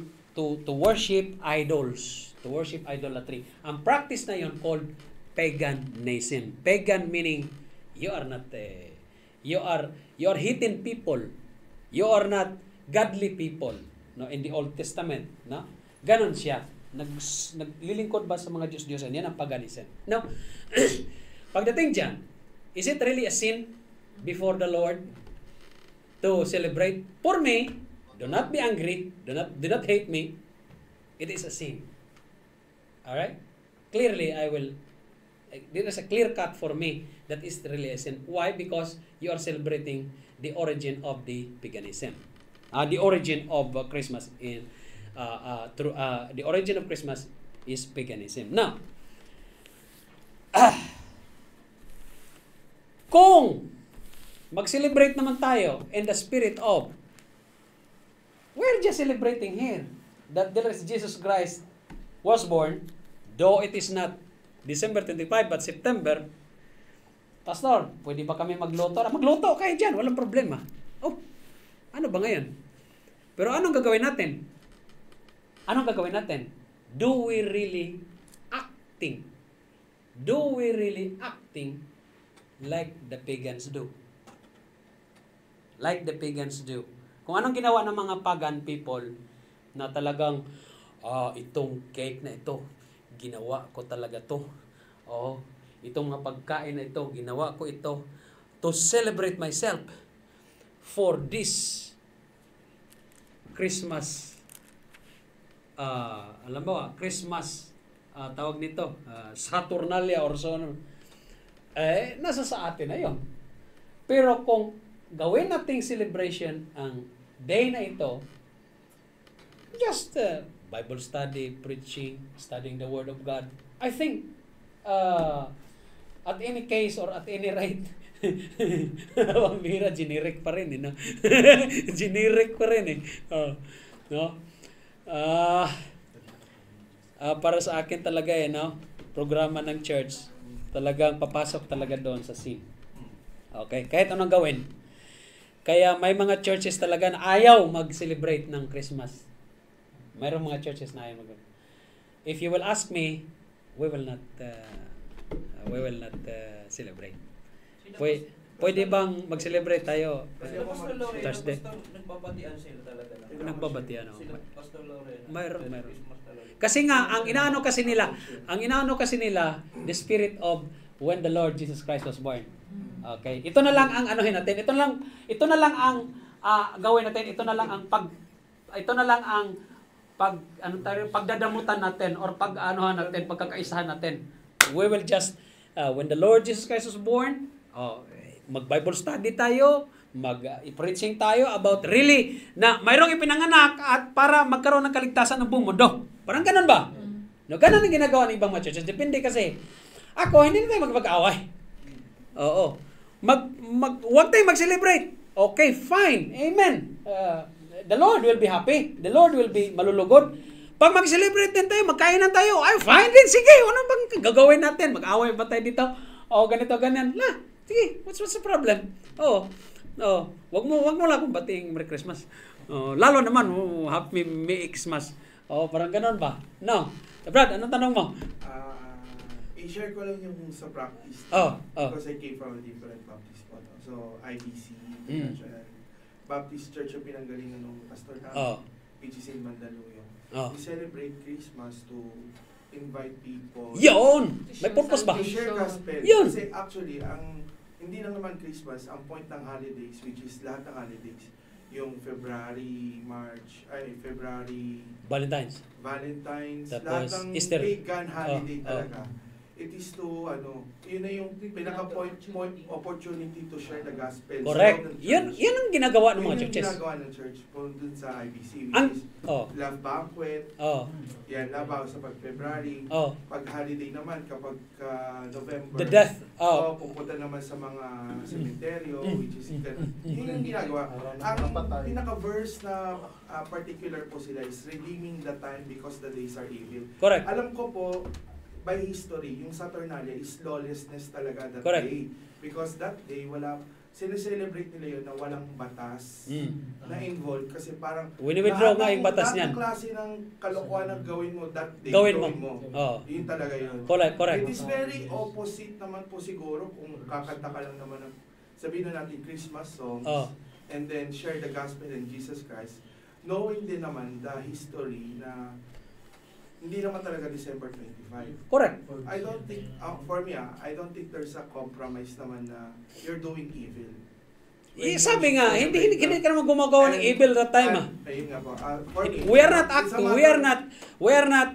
worship idols. To worship idolatry. Ang practice na yon called paganism. Pagan meaning you are not you are heathen people. You are not godly people. No, in the Old Testament, no? Ganon siya. Naglilingkod ba sa mga Diyos-Diyosan? Yan ang paganism. Now, pagdating diyan, is it really a sin before the Lord to celebrate? For me, do not be angry, do not hate me. It is a sin. Alright? Clearly, there is a clear cut for me that is really a sin. Why? Because you are celebrating the origin of the paganism. The origin of Christmas the origin of Christmas is paganism. Now, kung mag-celebrate naman tayo in the spirit of, we're just celebrating here that there is Jesus Christ was born, though it is not December 25 but September. Pastor, pwede ba kami magluto? Magluto kayo dyan, walang problema. Oh, ano ba ngayon? Pero anong gagawin natin? Anong gagawin natin? Do we really acting like the pagans do? Like the pagans do. Kung anong ginawa ng mga pagan people na talagang, itong cake na ito, ginawa ko talaga to. Oh, itong mga pagkain na ito, ginawa ko ito to celebrate myself for this Christmas. Alam mo, Christmas, tawag nito, Saturnalia or so. Nasa sa atin na yun. Pero kung gawin nating celebration ang day na ito, just Bible study, preaching, studying the Word of God. I think, at any case or at any rate, ang bihira, generic pa rin. No? Generic pa rin. No? Para sa akin talaga, no? Programa ng church, talagang papasok talaga doon sa sin. Okay? Kahit anong gawin. Kaya may mga churches talaga na ayaw mag-celebrate ng Christmas. Mayroong mga churches na ayaw mag-celebrate. If you will ask me, we will not celebrate. Pwede bang mag-celebrate tayo Thursday? Nagbabatian sila talaga. Nagbabatian, no? Sila, Pastor Lauren. Mayroon. Kasi nga, ang inaano kasi nila, the spirit of when the Lord Jesus Christ was born. Okay? Ito na lang ang anuhin natin. Ito na lang ang gawin natin. Ito na lang ang pagdadamutan natin or pag-anuhan natin, pagkakaisahan natin. We will just, when the Lord Jesus Christ was born, mag-Bible study tayo, mag-preaching tayo about really na mayroong ipinanganak at para magkaroon ng kaligtasan ng buong mundo. Parang ganun ba? No, ganun ang ginagawa ng ibang mga churches. Depende kasi. Ako, hindi na tayo magpag-away. Oo. Huwag tayo mag-celebrate. Okay, fine. Amen. The Lord will be happy. The Lord will be malulugod. Pag mag-celebrate din tayo, magkainan tayo, ay fine din, sige, ano bang gagawin natin? Mag-away ba tayo dito? O ganito, ganyan. La, sige, what's the problem? Wag mo lang akong bating Merry Christmas. Lalo naman, Happy Merry Xmas. Parang ganoon ba? No. Brad, anong tanong mo? I-share ko lang yung sa practice. Because I came from a different Baptist po. So, IBC, Mm. National Baptist Church yung pinanggalingan ng pastor namin, which is in Mandaluyong. We celebrate Christmas to invite people. Yun! May purpose ba? To share gospel. Yun! Kasi actually, hindi lang naman Christmas, ang point ng holidays, which is lahat ng holidays, yung February, Valentine's. Lahat Tapos, ng Easter. pagan holiday Oh, talaga. It is to, yun na yung pinaka-point opportunity to share the gospel. Correct. Sa loob ng Yan church. ang ginagawa ng mga Yun yung churches. ginagawa ng church po dun sa IBC, which Ang- is Oh. Love Banquet. Yan, labaw sa pag-February. Pag-holiday naman, kapag November. The death. Pupunta naman sa mga sementeryo, Mm. which is ganun. Yun yung ginagawa. Ang pinaka-verse na particular po sila is redeeming the time because the days are evil. Correct. Alam ko po, by history, yung Saturnalia is lawlessness talaga that Correct. day. Because that day, sineselebrate nila yun na walang batas na involved. Kasi parang, Wini-withdraw nga yung batas niyan. lahat ng klase ng kalokohan na gawin mo that day, Gawin mo. Yun talaga yun. Correct. It is very opposite naman po siguro kung kakanta ka lang naman ng, sabihin na natin Christmas songs, and then share the gospel in Jesus Christ, knowing din naman the history na hindi naman talaga December 25. Correct. I don't think, for me, I don't think there's a compromise naman na you're doing evil. Sabi nga, hindi ka naman gumagawa ng evil that time. Ayun nga po. For me, We are not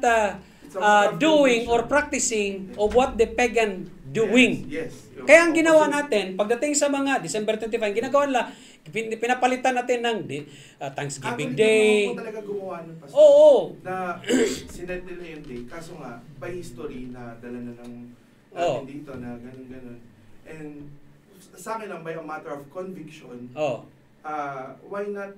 doing or practicing of what the pagan doing. Yes. Kaya ang ginawa natin, pagdating sa mga December 25, ginagawa nila, pinapalitan natin ng Thanksgiving Day. Ako talaga gumawa ng pastor. Oo. Na sinet nila yung day. Kaso nga, by history na dala na ng natin dito na ganun-ganun. And sa akin lang, by a matter of conviction, why not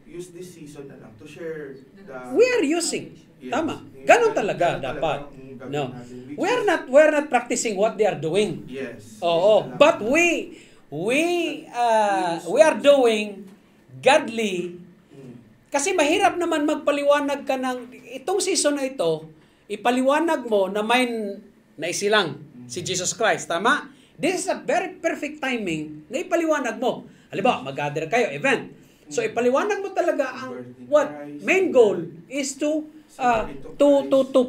use this season na lang to share the... We are using. Yes. Tama. Ganon talaga dapat. No. We are not practicing what they are doing. Yes. But we are doing godly. Kasi mahirap naman magpaliwanag ka ng itong season na ito, ipaliwanag mo na may naisilang si Jesus Christ. Tama? This is a very perfect timing na ipaliwanag mo. Halimbawa, mag-gather kayo, event. So ipaliwanag mo talaga ang what main goal is to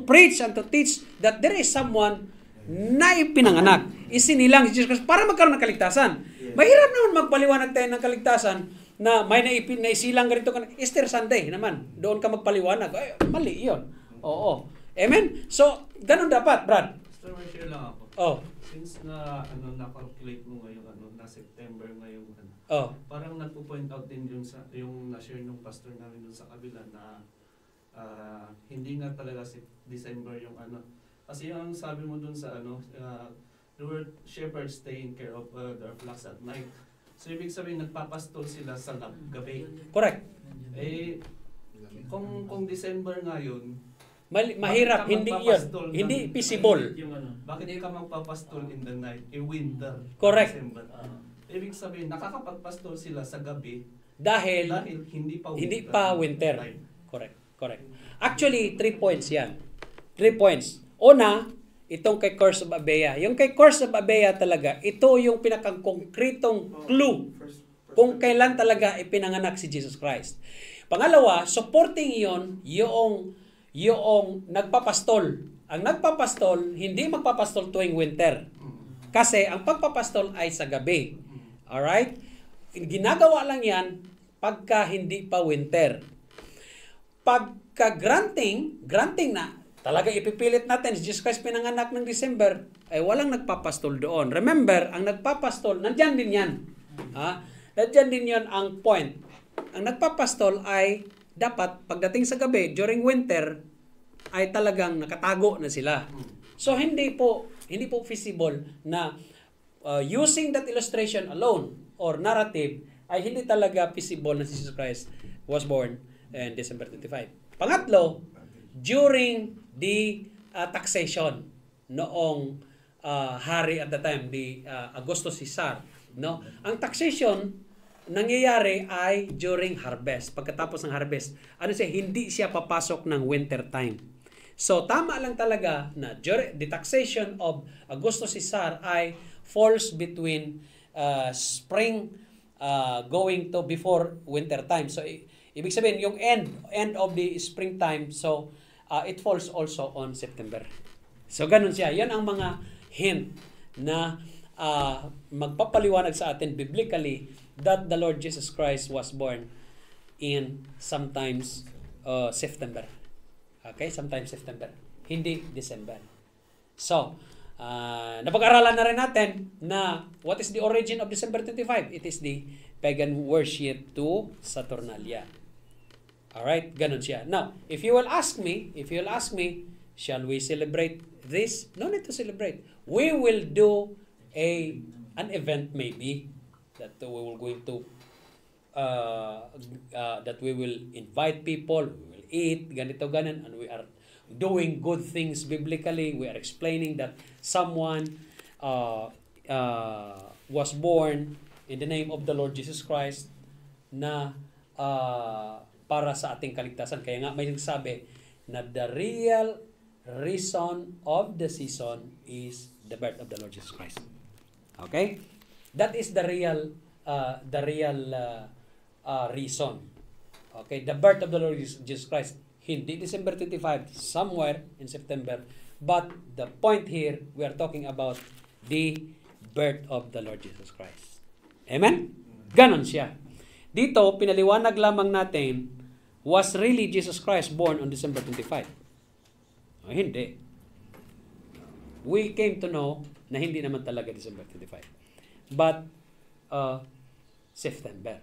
preach and to teach that there is someone na ipinanganak. Isinilang si Jesus Christ para magkaroon ng kaligtasan. Mahirap naman magpaliwanag tayo ng kaligtasan na may naisilang ganito ka. Easter Sunday naman. Doon ka magpaliwanag. Ay, mali yun. Oo. Amen? So, ganun dapat, Brad. Sir, may share lang ako. Since na-calculate mo ngayon, na September ngayon, parang nagpo-point out din yung na-share ng pastor namin dun sa kabila na hindi nga talaga si December yung Kasi yung sabi mo dun sa the word shepherds taking care of their flocks at night. So ibig sabihin nagpapastol sila sa gabi. Correct. Kung December ngayon, mahirap, hindi yun. Hindi feasible. Bakit ka magpapastol in the night? Winter. Correct. December. Ibig sabihin, nakakapagpastol sila sa gabi dahil hindi pa winter. Correct. Actually, 3 points yan. 3 points. Una, itong kay Curse of Abea. Yung kay Curse of Abea talaga, ito yung pinakang-konkretong clue kung kailan talaga ipinanganak si Jesus Christ. Pangalawa, supporting yon yung nagpapastol. Ang nagpapastol, hindi magpapastol tuwing winter. Kasi ang pagpapastol ay sa gabi. Alright? Ginagawa lang yan pagka hindi pa winter. Pagka granting na, talaga ipipilit natin, si Jesus Christ pinanganak ng December, ay walang nagpapastol doon. Remember, ang nagpapastol, nandyan din yan. Nandyan din yan ang point. Ang nagpapastol ay dapat, pagdating sa gabi, during winter, ay talagang nakatago na sila. So, hindi po feasible na using that illustration alone or narrative, ay hindi talaga feasible na si Jesus Christ was born in December 25. Pangatlo, during the taxation noong hari at the time, the Augustus Caesar, no? Ang taxation nangyayari ay during harvest. Pagkatapos ng harvest, hindi siya papasok ng winter time. So tama lang talaga na the taxation of Augustus Caesar ay falls between spring going to before winter time. So ibig sabihin yung end of the springtime, so it falls also on September. So ganun siya. Yan ang mga hint na magpapaliwanag sa atin biblically that the Lord Jesus Christ was born in sometimes September. Okay? Sometimes September. Hindi December. So, napag-aralan na rin natin na what is the origin of December 25? It is the pagan worship to Saturnalia. Alright? Ganun siya. Now, if you will ask me, shall we celebrate this? No need to celebrate. We will do an event maybe that we will going to that we will invite people, we will eat, ganito ganon, and we are doing good things biblically. We are explaining that someone was born in the name of the Lord Jesus Christ na para sa ating kaligtasan. Kaya nga may nagsabi na the real reason of the season is the birth of the Lord Jesus Christ. Okay? That is the real reason. Okay? The birth of the Lord Jesus Christ. Hindi December 25, somewhere in September. But the point here, we are talking about the birth of the Lord Jesus Christ. Amen? Ganon siya. Dito, pinaliwanag lamang natin, was really Jesus Christ born on December 25? Hindi. We came to know na hindi naman talaga December 25. But, September.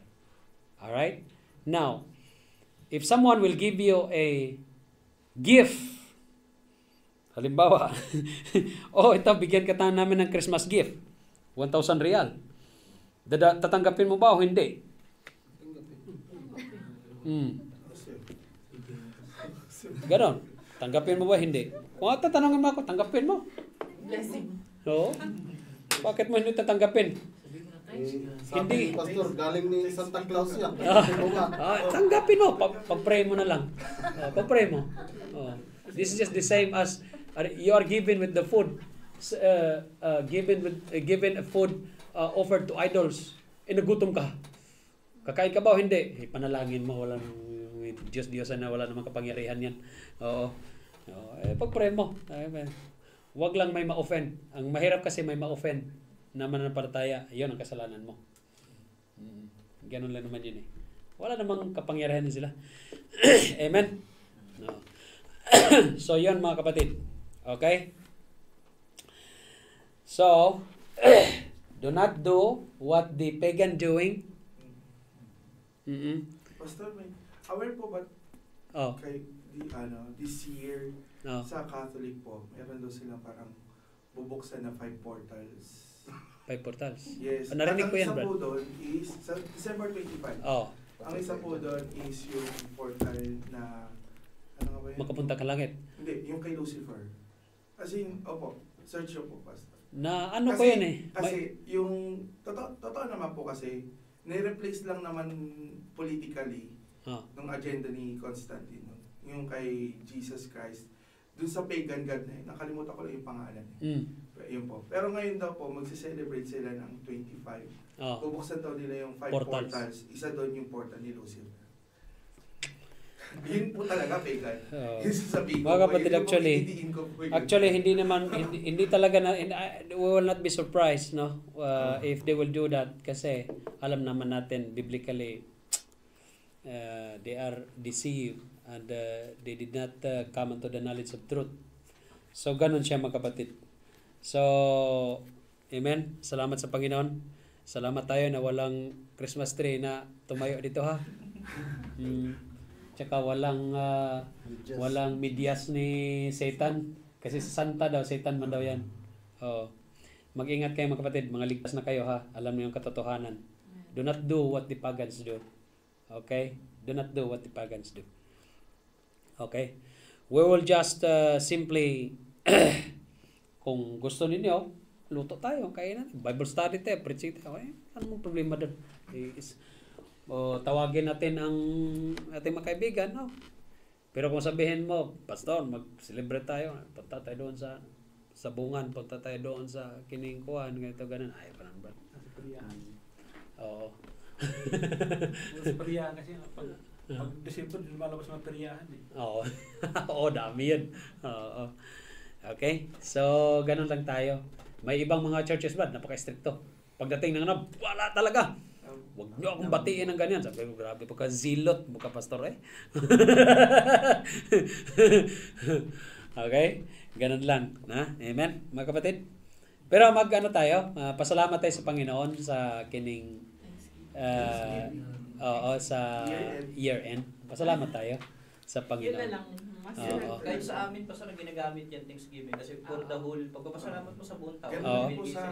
Alright? Now, if someone will give you a gift, halimbawa, ito, bigyan ka namin ng Christmas gift, 1,000 real. Tatanggapin mo ba o hindi? Ganon. Tanggapin mo ba? Hindi. Kung tatanungin mo ako, tanggapin mo. Blessing. No? Bakit mo hindi tatanggapin? Sabi ni Pastor, galing ni Santa Claus yan. Tanggapin mo. Pag-pray mo na lang. Pag-pray mo. This is just the same as you are given with the food. Given a food offered to idols. Nagutom ka. Kakain ka ba o hindi? Panalangin mo. Walang Diyos-Diyosan na wala namang kapangyarihan yan. Oo. Pag-pray mo. Huwag lang may ma-offend. Ang mahirap kasi may ma-offend na mananampalataya. Yun ang kasalanan mo. Ganun lang naman yun eh. Wala namang kapangyarihan sila. Amen? No. So, yun mga kapatid. Okay? So, do not do what the pagan doing. Pastor, aware po ba kay this year sa Catholic po, meron daw silang parang bubuksan na 5 portals. 5 portals? Yes. Narinig ko yan, Brad. Ang isa po doon is sa December 25. Ang isa po doon is yung portal na ano nga ba yun? Makapunta ka langit. Hindi, yung kay Lucifer. As in, search nyo po, Pastor. Na ano ko yan eh. Kasi yung, totoo naman po kasi, ni-replace lang naman politically ng agenda ni Constantine. Yung kay Jesus Christ. Dun sa pagan god na yun, nakalimutan ko lang yung pangalan. Yun po. Pero ngayon daw po, magse-celebrate sila ng 25. Bubuksan daw nila yung 5 portals. Isa doon yung portal ni Lucifer. Yun po talaga pagan. Yung sasabihin ko. Mga kapatid, actually, hindi talaga na, we will not be surprised, no? If they will do that. Kasi, alam naman natin, biblically, they are deceived and they did not come into the knowledge of truth. So, ganun siya mga kapatid. So, amen. Salamat sa Panginoon. Salamat tayo na walang Christmas tree na tumayo dito ha. Tsaka walang medyas ni Satan. Kasi sa Santa daw, Satan man daw yan. Mag-ingat kayo mga kapatid. Mga ligtas na kayo ha. Alam niyo yung katotohanan. Do not do what the pagans do. Okay? Do not do what the pagans do. Okay? We will just simply, kung gusto ninyo, luto tayo, kainan. Bible study tayo, preaching tayo. Ano mong problema doon? Tawagin natin ang ating mga kaibigan, no? Pero kung sabihin mo, Pastor, mag-celebrate tayo, punta tayo doon sa bungan, punta tayo doon sa kiningkuhan, ganito, ganun. Ayaw pa naman, Oo. Sa peryahan kasi, pag December, lumalabas mga peryahan eh. Oo. Oo, dami yun. Oo. Okay? So, ganun lang tayo. May ibang mga churches ba, napaka-stricto. Pagdating ng wala talaga. Huwag nyo akong batiin ng ganyan. Sabi ko, grabe po ka, zilot mo ka, pastor eh. Okay? Ganun lang. Amen? Mga kapatid? Pero tayo, pasalamat tayo sa Panginoon sa kining sa year-end. Pasalamat tayo sa Panginoon. Yun na lang. Kahit sa amin pa sa ginagamit yan Thanksgiving kasi for the whole pagpapasalamat mo sa buong taon. Ganun po sa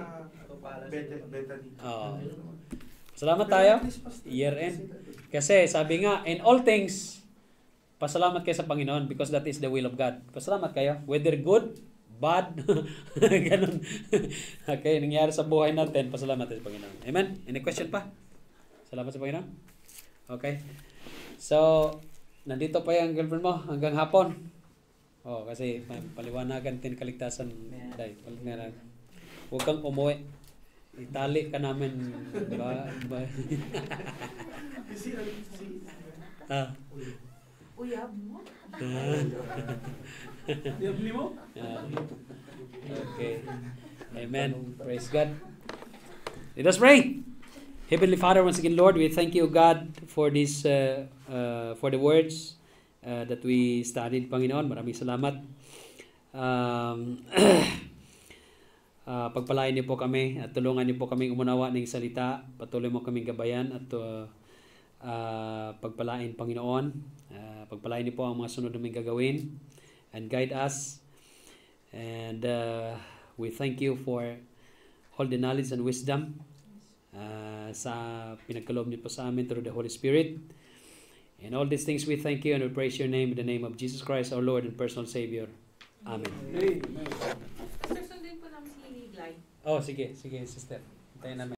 Bethany. Salamat tayo. Year-end. Kasi sabi nga, in all things, pasalamat kayo sa Panginoon because that is the will of God. Pasalamat kayo. Whether good, bad, ganun. Okay, nangyari sa buhay natin, pasalamat tayo sa Panginoon. Amen? Any question pa? Salamat sa Panginoon. Okay. So, nandito pa yung girlfriend mo hanggang hapon. Kasi paliwanagan tin kaligtasan. Dahil, huwag kang umuwi. Itali ka namin. Uyab mo? Diabli mo? Okay. Amen. Praise God. Let us pray. Heavenly Father, once again, Lord, we thank you, God, for this, for the words that we studied, Panginoon. Maraming salamat. Pagpalain niyo po kami at tulungan niyo po kaming umunawa ng salita. Patuloy mo kaming gabayan at pagpalain, Panginoon. Pagpalain niyo po ang mga sunod naming gagawin and guide us. And we thank you for all the knowledge and wisdom sa pinagkaloob niyo po sa amin through the Holy Spirit. And all these things we thank you and we praise your name in the name of Jesus Christ, our Lord and personal Savior. Amen. Amen. Sundin po namin si Glide. Sige, sister. Hintayin namin.